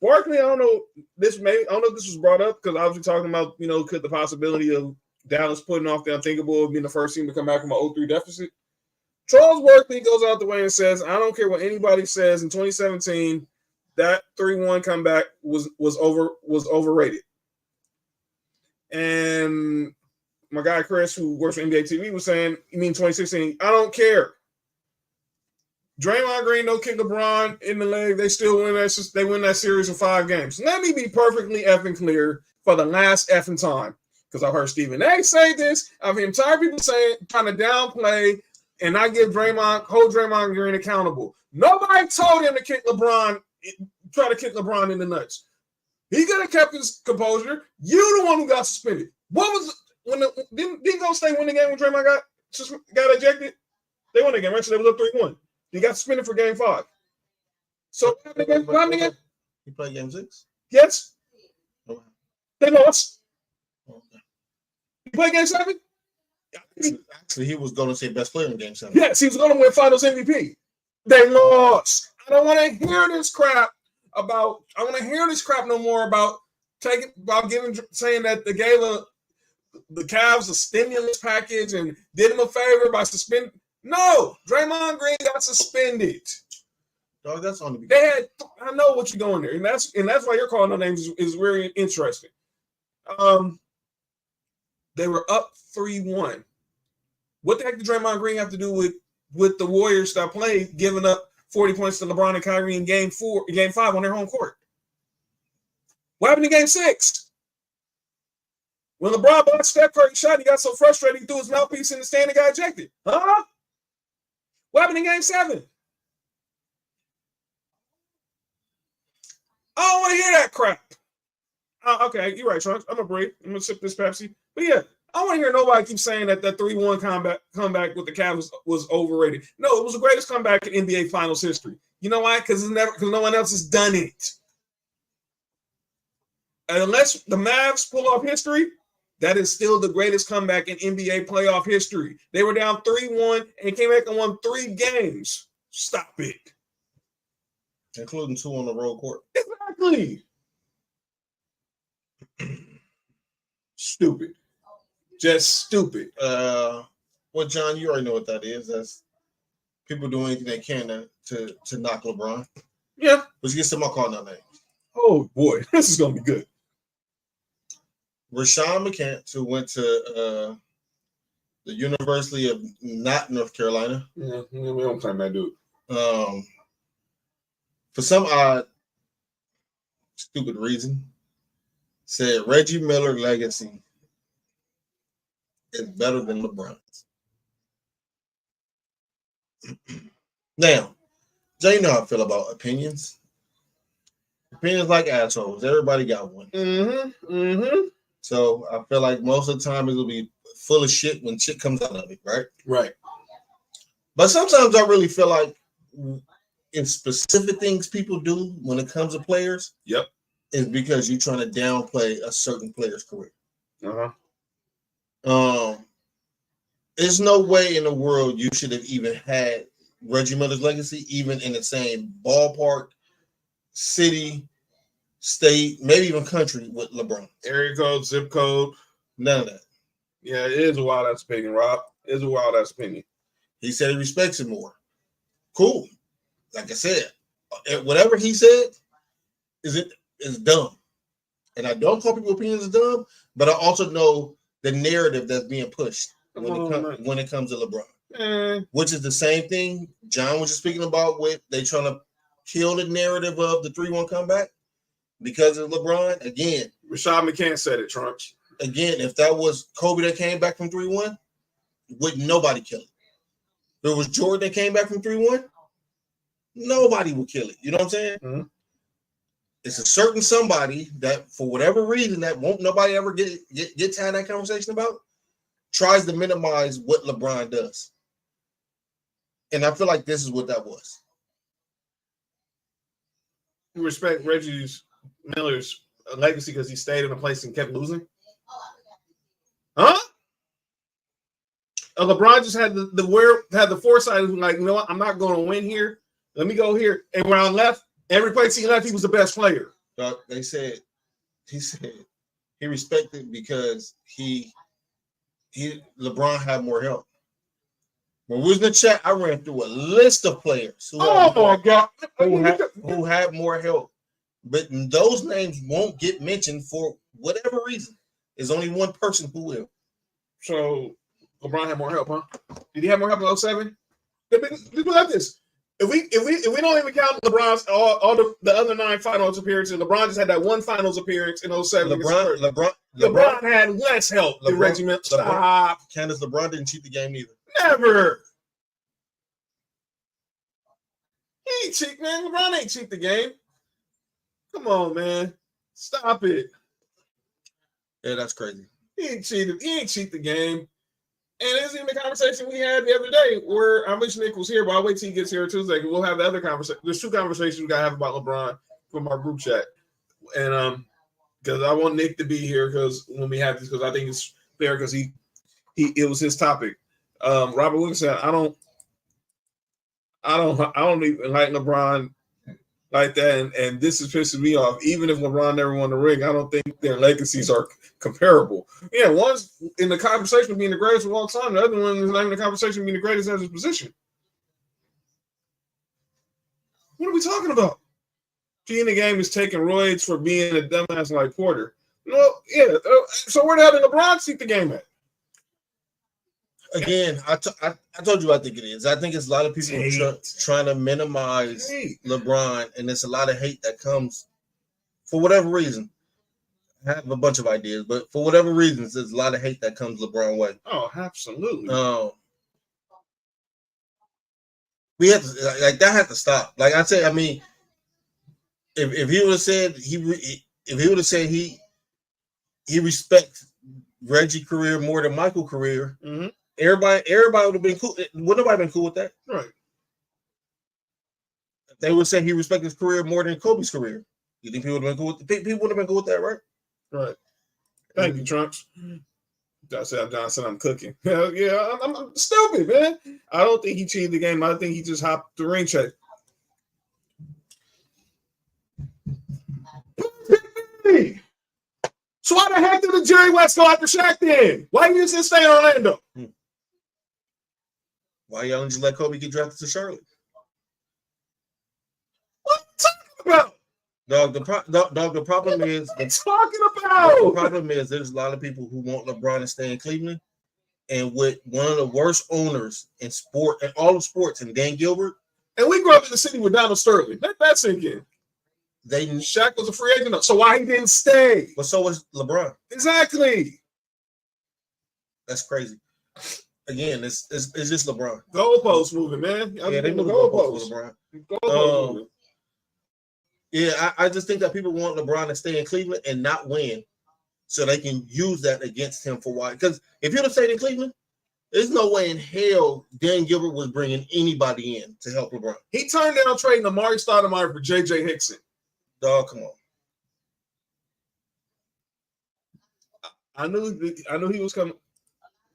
Barkley, I don't know if this was brought up because obviously talking about, could the possibility of Dallas putting off the unthinkable of being the first team to come back from an 0-3 deficit. Charles Barkley goes out the way and says, I don't care what anybody says in 2017, that 3-1 comeback was overrated. And my guy Chris, who works for NBA TV, was saying, you mean 2016? I don't care. Draymond Green don't kick LeBron in the leg. They still win that. They win that series in 5 games. Let me be perfectly effing clear for the last effing time, because I heard Stephen A say this. I've heard entire people trying to downplay and not give hold Draymond Green accountable. Nobody told him to try to kick LeBron in the nuts. He could have kept his composure. You the one who got suspended. What was didn't Golden State win the game when Draymond got ejected? They won the game, right? So they was up 3-1. He got suspended for Game 5. So what happened again? He played Game 6? Yes. Okay. They lost. Okay. He played Game 7? Actually, he was going to say best player in Game 7. Yes, he was going to win Finals MVP. They lost. I don't want to hear this crap about. I want to hear this crap no more about saying that they gave the Cavs a stimulus package and did him a favor by suspending. No, Draymond Green got suspended. Dog, that's on the beginning. I know what you're going there, and that's why you're calling their names is very interesting. They were up 3-1. What the heck did Draymond Green have to do with the Warriors that played, giving up 40 points to LeBron and Kyrie in Game 5 on their home court? What happened in Game 6? When LeBron blocked Steph Curry shot, he got so frustrated he threw his mouthpiece in the stand and got ejected. Huh? What happened in Game 7? I don't want to hear that crap. Okay, you're right, Trunks. I'm going to break. I'm going to sip this Pepsi. But yeah, I don't want to hear nobody keep saying that 3-1 comeback with the Cavs was overrated. No, it was the greatest comeback in NBA Finals history. You know why? Because no one else has done it. And unless the Mavs pull off history, that is still the greatest comeback in NBA playoff history. They were down 3-1 and came back and won 3 games. Stop it. Including 2 on the road court. Exactly. Stupid. Just stupid. Well, John, you already know what that is. That's people doing anything they can to knock LeBron. Yeah. Let's get some more call now names. Oh boy, this is gonna be good. Rashawn McCants, who went to the University of not North Carolina. Yeah, we don't claim that dude. For some odd, stupid reason, said Reggie Miller legacy is better than LeBron's. Now, Jay, you know how I feel about opinions. Opinions like assholes. Everybody got one. So I feel like most of the time it'll be full of shit when shit comes out of it, right? Right. But sometimes I really feel like in specific things people do when it comes to players, yep, is because you're trying to downplay a certain player's career. There's no way in the world you should have even had Reggie Miller's legacy, even in the same ballpark, city, state, maybe even country with LeBron. Area code, zip code, none of that. Yeah, it is a wild ass opinion, Rob. It is a wild ass opinion. He said he respects him more. Cool. Like I said, whatever he said is dumb. And I don't call people opinions dumb, but I also know the narrative that's being pushed when it comes to LeBron. Which is the same thing John was just speaking about with they trying to kill the narrative of the 3-1 comeback because of LeBron. Again, Rashad McCants said it, Trunks. Again, if that was Kobe that came back from 3-1, wouldn't nobody kill it. If it was Jordan that came back from 3-1, nobody would kill it. You know what I'm saying? Mm-hmm. It's a certain somebody that, for whatever reason, that won't nobody ever get to have that conversation about, tries to minimize what LeBron does. And I feel like this is what that was. You respect Reggie Miller's legacy because he stayed in a place and kept losing? Huh? LeBron just had the foresight of like, you know what? I'm not going to win here. Let me go here. And when I left, every place he left, he was the best player. He said he respected because LeBron had more help. When we was in the chat, I ran through a list of players who had more help. But those names won't get mentioned for whatever reason. There's only one person who will. So LeBron had more help, huh? Did he have more help in 2007? Think about this. If we don't even count LeBron's all the other 9 finals appearances, LeBron just had that one finals appearance in 2007. LeBron had less help than Reggie Miller. Stop. Candace, LeBron didn't cheat the game either. Never. He ain't cheat, man. LeBron ain't cheat the game. Come on, man. Stop it. Yeah, that's crazy. He ain't cheated. He ain't cheat the game. And it's even the conversation we had the other day where I wish Nick was here, but I'll wait till he gets here Tuesday. We'll have the other conversation. There's 2 conversations we got to have about LeBron from our group chat. And because I want Nick to be here because when we have this, because I think it's fair because it was his topic. Robert Wilkins said, I don't even like LeBron like that, and this is pissing me off. Even if LeBron never won the ring, I don't think their legacies are comparable. Yeah, one's in the conversation of being the greatest of all time. The other one is not in the conversation of being the greatest at his position. What are we talking about? Cheating the game is taking roids for being a dumbass like Porter. No, yeah. So where the hell did LeBron cheat the game at? Again, I told you I think it is. I think it's a lot of people trying to minimize LeBron, and it's a lot of hate that comes for whatever reason. I have a bunch of ideas, but for whatever reasons, there's a lot of hate that comes LeBron way. Oh, absolutely. We have to, like, that had to stop. Like I said, I mean, if he would have said he respects Reggie's career more than Michael's career. Mm-hmm. Everybody would have been cool. Would nobody been cool with that? Right. They would say he respected his career more than Kobe's career. You think people would have been cool with people would have been cool with that, right? Right. Thank you, Trunks. Johnson, I'm cooking. Yeah, I'm stupid, man. I don't think he cheated the game. I think he just hopped the ring check. So why the heck did the Jerry West go after Shaq then? Why didn't you just stay in Orlando? Why y'all just let Kobe get drafted to Charlotte? What are you talking about? Dog, the problem is The problem is there's a lot of people who want LeBron to stay in Cleveland, and with one of the worst owners in sport and all of sports, and Dan Gilbert. And we grew up in the city with Donald Sterling. Let that sink in. Shaq was a free agent, so why he didn't stay? But so was LeBron. Exactly. That's crazy. Again, it's just LeBron. Goalpost moving, man. Yeah, they move the goalpost for LeBron. Yeah, I just think that people want LeBron to stay in Cleveland and not win, so they can use that against him for why. Because if he'd have stayed in Cleveland, there's no way in hell Dan Gilbert was bringing anybody in to help LeBron. He turned down trading Amari Stoudemire for J.J. Hickson. Dog, come on. I knew he was coming.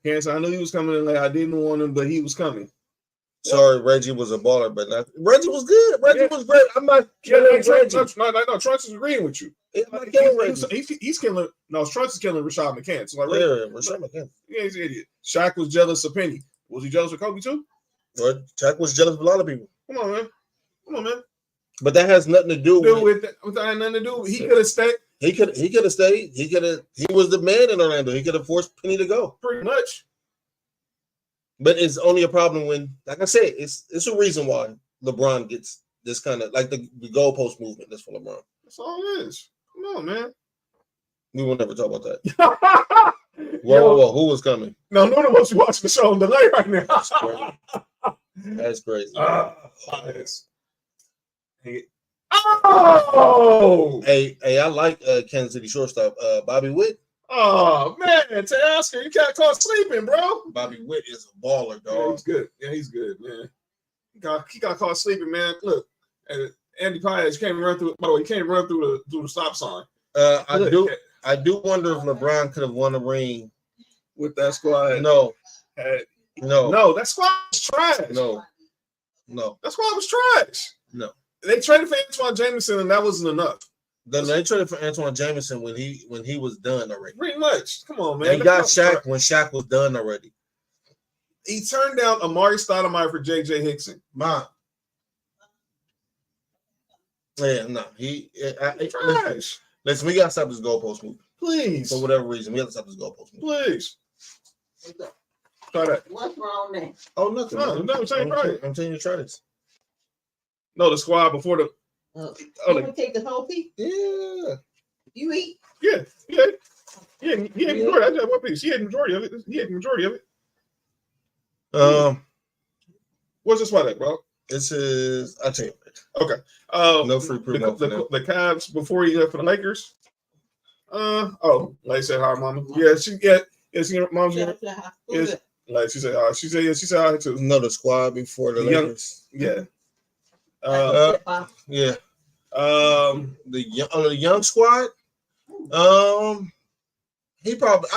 Yes, I knew he was coming in late. I didn't want him, but he was coming. Sorry, Reggie was a baller, but Reggie was good. Reggie was great. I'm not killing Reggie. No, Trunks is agreeing with you. I'm not killing Reggie. He's killing. No, Trunks is killing Rashad McCants. So like, Rashad McCants. Yeah, he's an idiot. Shaq was jealous of Penny. Was he jealous of Kobe too? Well, Shaq was jealous of a lot of people. Come on, man. But that has nothing to do with that. That had nothing to do. He could have stayed. He could have stayed. He was the man in Orlando. He could have forced Penny to go. Pretty much. But it's only a problem when, like I said, it's a reason why LeBron gets this kind of like the goalpost movement. That's for LeBron. That's all it is. Come on, man. We will never talk about that. Whoa, who was coming? No, none of us watching the show on delay right now. That's crazy. Oh! Hey, I like Kansas City shortstop Bobby Witt. Oh man, Tay Oscar, you got caught sleeping, bro. Bobby Witt is a baller, dog. Yeah, he's good. Yeah, he's good, man. He got caught sleeping, man. Look, Andy Paez can't run through. By the way, he can't run through the stop sign. I do wonder if LeBron could have won a ring with that squad. No, that squad was trash. No, that squad was trash. No, they traded for Antoine Jameson, and that wasn't enough. Then they traded for Antoine Jameson when he was done already. Pretty much. Come on, man. They got Shaq when Shaq was done already. He turned down Amari Stoudemire for J.J. Hickson. Yeah, no. Trash. Listen, we got to stop this goalpost movement. Please. For whatever reason, we have to stop this goalpost movement. Please. Try that. What's wrong there? Oh, nothing. No, I'm telling you to try this. No, the squad before the... You want to take the whole piece? Yeah. You eat? Yeah. He had majority. I just had one piece. He had the majority of it. What's the spot at, bro? This is... I'll tell you. Okay. No free promo. The Cavs before he left for the Lakers. Like I said, hi, mama. Yeah, she mom's here. Yes, like she said, hi too. No, the squad before the Lakers. Yeah. Yeah. The young squad. I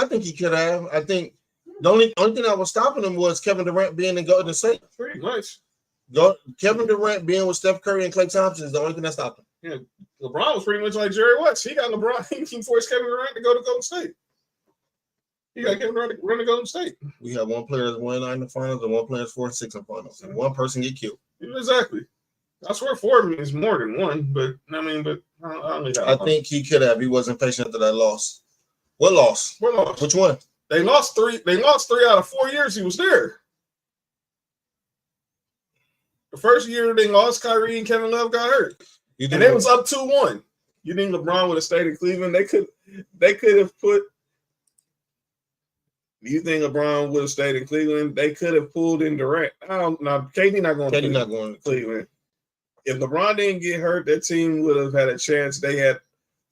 think he could have. I think the only thing that was stopping him was Kevin Durant being in Golden State. Pretty much. Kevin Durant being with Steph Curry and Klay Thompson is the only thing that stopped him. Yeah, LeBron was pretty much like Jerry West. He got LeBron. He forced Kevin Durant to go to Golden State. He got Kevin Durant to run to Golden State. We have one player that's 1-9 in the finals and one player that's 4-6 in the finals, and one person get killed. Exactly. I swear 4 is more than one, but I think he could have. He wasn't patient after that loss. What loss? Which one? They lost 3 out of 4 years he was there. The first year they lost, Kyrie and Kevin Love got hurt. And it was up 2-1. You think LeBron would have stayed in Cleveland? They could have put. Do you think LeBron would have stayed in Cleveland? They could have pulled in Durant. I don't know. KD not going to Cleveland. If LeBron didn't get hurt, that team would have had a chance. They had.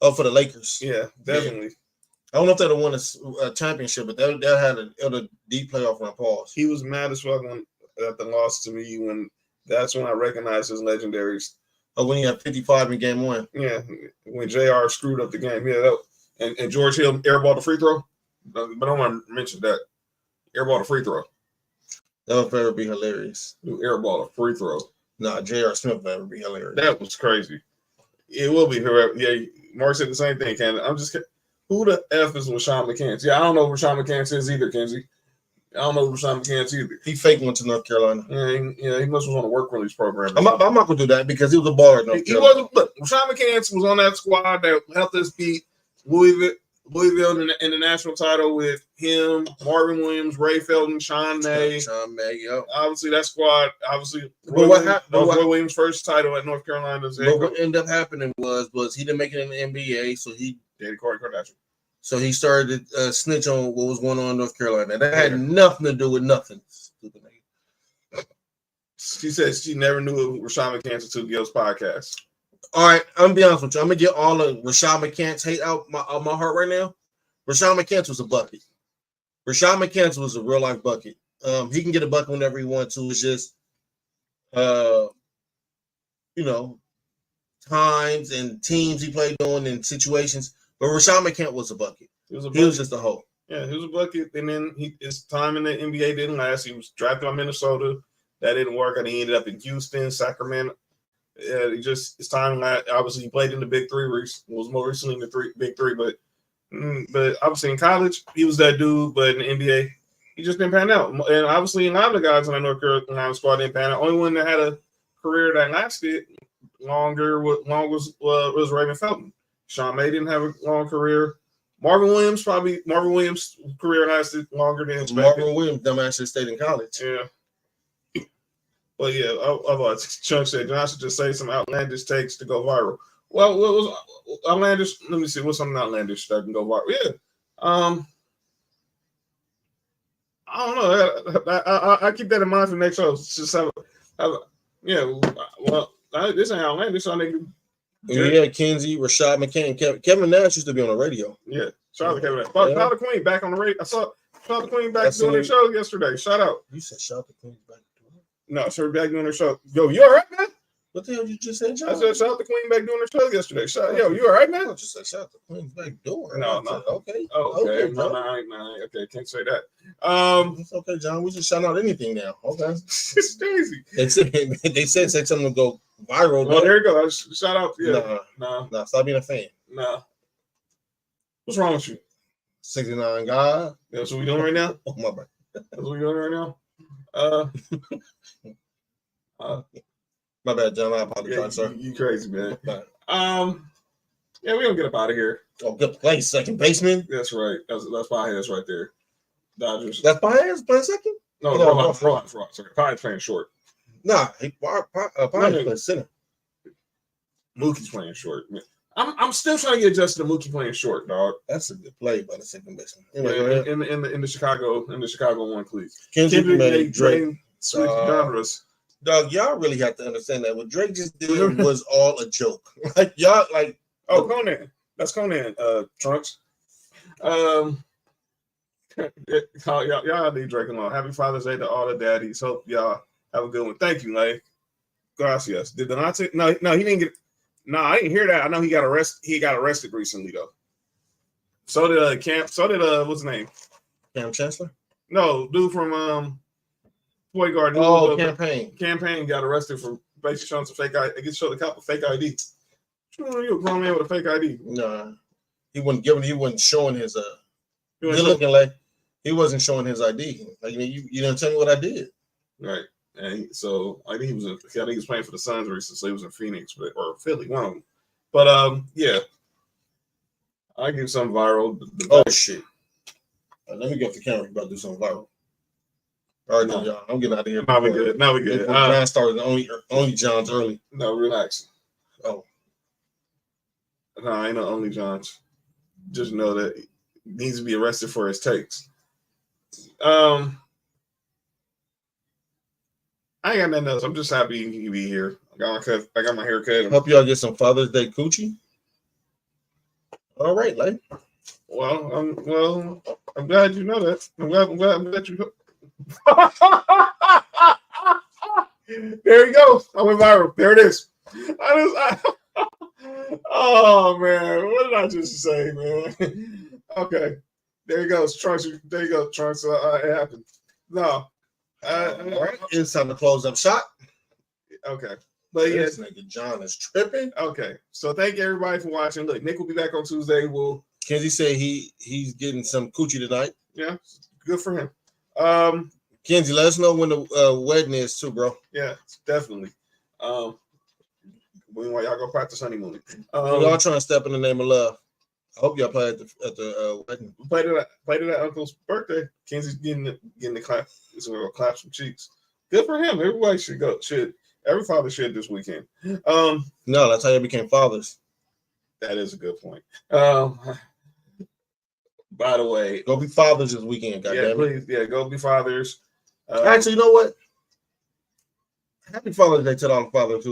Oh, for the Lakers. Yeah, definitely. Yeah. I don't know if they'd have won a championship, but they had a deep playoff run. Pause. He was mad as fuck at the loss to me when. That's when I recognized his legendaries. Oh, when he had 55 in game 1. Yeah, when JR screwed up the game. Yeah, and George Hill airballed the free throw. But I don't want to mention that. Airballed the free throw. That would forever be hilarious. Airballed a free throw. Nah, J.R. Smith would ever be hilarious. That was crazy. It will be forever. Yeah, Mark said the same thing, Ken. I'm just who the F is Rashad McCants? Yeah, I don't know who Rashad McCants is either, Kenzie. I don't know Rashad McCants either. He faked one to North Carolina. Yeah, he must was on a work release program. I'm not gonna do that because he was a baller at North He Carolina. wasn't. Look, Rashad McCants was on that squad that helped us beat Louisville in the national title with him, Marvin Williams, Ray Felton, Sean May. Yo. Obviously, that squad. Obviously, But Roy Williams' first title at North Carolina. But what ended up happening was he didn't make it in the NBA, so he dated Kourtney Kardashian. So he started to snitch on what was going on in North Carolina. That had nothing to do with nothing. Stupid nigga. She said she never knew Rashad McCants until Gil's podcast. All right, I'm gonna be honest with you. I'm gonna get all of Rashad McCants hate out my heart right now. Rashad McCants was a bucket. Rashad McCants was a real life bucket. He can get a bucket whenever he wants to. It's just, times and teams he played on and situations. But Rashad McCants was a bucket. He was just a hoe. Yeah, he was a bucket. And then his time in the NBA didn't last. He was drafted by Minnesota. That didn't work. And he ended up in Houston, Sacramento. His time last. Obviously, he played in the Big Three. Was more recently in the Big Three. But obviously in college, he was that dude. But in the NBA, he just didn't pan out. And obviously, a lot of the guys in the North Carolina squad didn't pan out. Only one that had a career that lasted longer was Raymond Felton. Sean May didn't have a long career. Marvin Williams' career lasted longer than expected. Marvin Williams, dumbass, just stayed in college. Yeah. But yeah, Chuck said John should just say some outlandish takes to go viral. Well, what was outlandish? Let me see. What's something outlandish that can go viral? Yeah. I don't know. I keep that in mind for next show. Just have well, this ain't outlandish. So I think. Yeah, Kenzie, Rashad McCants, Kevin Nash used to be on the radio. Yeah, shout out to Kevin Nash. Shout out to Queen back on the radio. I saw shout out to Queen back doing their show yesterday. Shout out. You said shout out to Queen back doing it? No, she's back doing her show. Yo, you all right, man? What the hell you just said, John? I said shout out to Queen back doing her show yesterday. Yo, you all right, man? I just said shout out to Queen back door. No. Okay. Okay. No. Okay, can't say that. It's okay, John. We just shout out anything now. Okay. It's crazy. They said something to go viral. Well, there you go. Shout out. Yeah. Nah. Stop being a fan. Nah. What's wrong with you? 69 God. That's what we doing right now? Oh, my bad. That's what we doing right now? My bad, John. I apologize, sir. You crazy, man. Right. Yeah, we don't get up out of here. Oh, good play, second baseman. That's right. That's Paez right there. Dodgers. That's Paez playing second? No, fraud. Sorry, Paez playing short. Nah, Paez playing center. Mookie's playing short. I'm still trying to get adjusted to Mookie playing short, dog. That's a good play by the second baseman. Anyway, in the Chicago one, please. Kendrick Drake switch genres. Dog, y'all really have to understand that what Drake just did was all a joke. Like y'all, like Conan. That's Conan. Trunks. Y'all leave Drake alone. Happy Father's Day to all the daddies. Hope y'all have a good one. Thank you, Lay. Gracias. Did Donate? No, he didn't get. No, I didn't hear that. I know he got arrested. He got arrested recently though. So did Camp. So did what's his name? Cam Chancellor. No, dude from Boy Guard. Campaign got arrested for basically showing some fake ID. They get showed a couple fake ID. You a grown man with a fake ID? Nah, he wasn't showing his he wasn't showing his ID. Like you didn't tell me what I did. Right. And so I think he was playing for the Suns recently. So he was in Phoenix or Philly, one of them. But yeah, I give something viral. Oh shit! Let me get off the camera. About to do something viral. All right, y'all. I'm getting out of here. Now we good. John started only John's early. No, relax. Oh, no, ain't no only John's. Just know that he needs to be arrested for his takes. I ain't got nothing else. I'm just happy you can be here. I got my hair cut. Hope y'all get some Father's Day coochie. All right, Lay. Well, I'm glad you know that. I'm glad you. There you go. I went viral. There it is. Oh man, what did I just say, man? Okay, there you go, Trunks. There you go, Trunks. It happened. No. All right. It's time to close up shop. Okay. But yeah, this nigga John is tripping. Okay. So thank you everybody for watching. Look, Nick will be back on Tuesday. Kenzie said he's getting some coochie tonight. Yeah, good for him. Kenzie, let us know when the wedding is too, bro. Yeah, definitely. When y'all go practice honeymooning. Y'all trying to step in the name of love. I hope y'all play at the wedding. Played it at Uncle's birthday. Kenzie's getting the clap. He's gonna go clap some cheeks. Good for him. Everybody should go. Every father should this weekend. No, that's how you became fathers. That is a good point. By the way, go be fathers this weekend. Goddamn please. Yeah, go be fathers. Actually, you know what? Happy Father's Day to all the fathers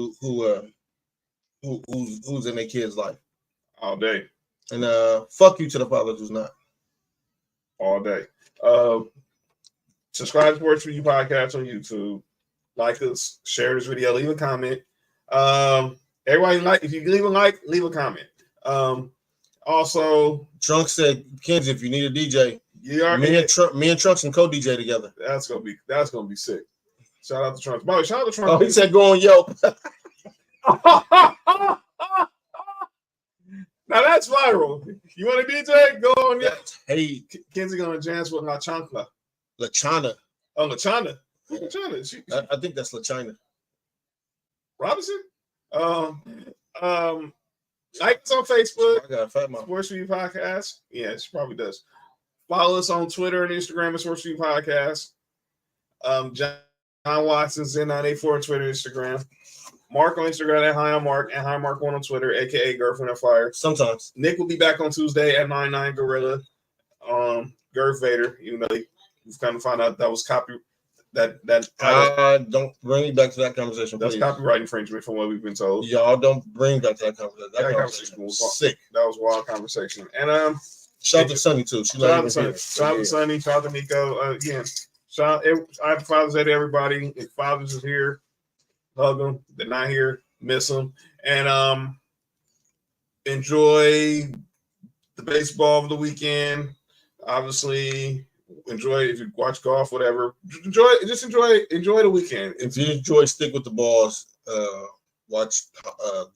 who's in their kids' life all day, and fuck you to the fathers who's not all day. Subscribe to Sports4U podcast on YouTube. Like us, share this video, leave a comment. Everybody if you leave a like, leave a comment. Also, Trunk said, Kenzie, if you need a DJ, me and Trunks and co-DJ together. That's gonna be sick. Shout out to Trunks. By the way, shout out to Trunks. Oh, he said go on Yelp. Now that's viral. You want a DJ? Go on Yelp. Hey, Kenzie gonna dance with La Chana. Oh, La Chana. I think that's La China. Robinson? Like us on Facebook. I got a fat mouth. Sports4U podcast. Yeah, she probably does. Follow us on Twitter and Instagram at Sports4U podcast. John Watson, Zen984 on Twitter, Instagram. Mark on Instagram at HighOnMark and HighMark1 on Twitter, aka Girlfriend of Fire. Sometimes. Nick will be back on Tuesday at 99 Gorilla. Girth Vader, even though we've kind of found out that was copy. That don't bring me back to that conversation. That's copyright infringement from what we've been told. Y'all don't bring back to that conversation. That conversation was sick. That was a wild conversation. And shout out to Sunny too. Shout out to Sunny. Shout out to Nico. Again, happy Father's Day to everybody. If fathers is here, hug them. They're not here, miss them, and enjoy the baseball of the weekend. Obviously. Enjoy if you watch golf, whatever. Enjoy the weekend. If you enjoy, stick with the balls. Watch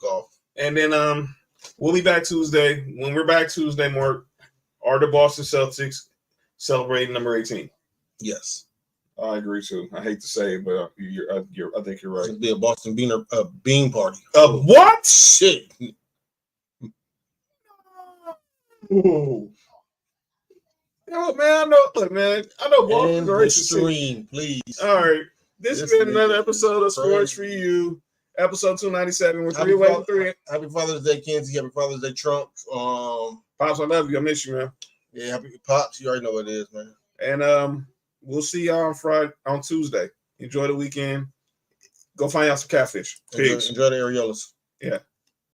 golf, and then we'll be back Tuesday. When we're back Tuesday, Mark, are the Boston Celtics celebrating number 18? Yes, I agree too. I hate to say it, but I think you're right. It'll be a Boston bean party. What? Shit. Ooh. Oh man, I know Boston's are stream, please. All right. This has been another episode of Sports4U, episode 297. We're 3 away from 3. Happy Father's Day, Kenzie. Happy Father's Day, Trump. Pops, I love you. I miss you, man. Yeah, happy Pops. You already know what it is, man. And we'll see y'all on Tuesday. Enjoy the weekend. Go find out some catfish. Peace. Enjoy the areolas. Yeah.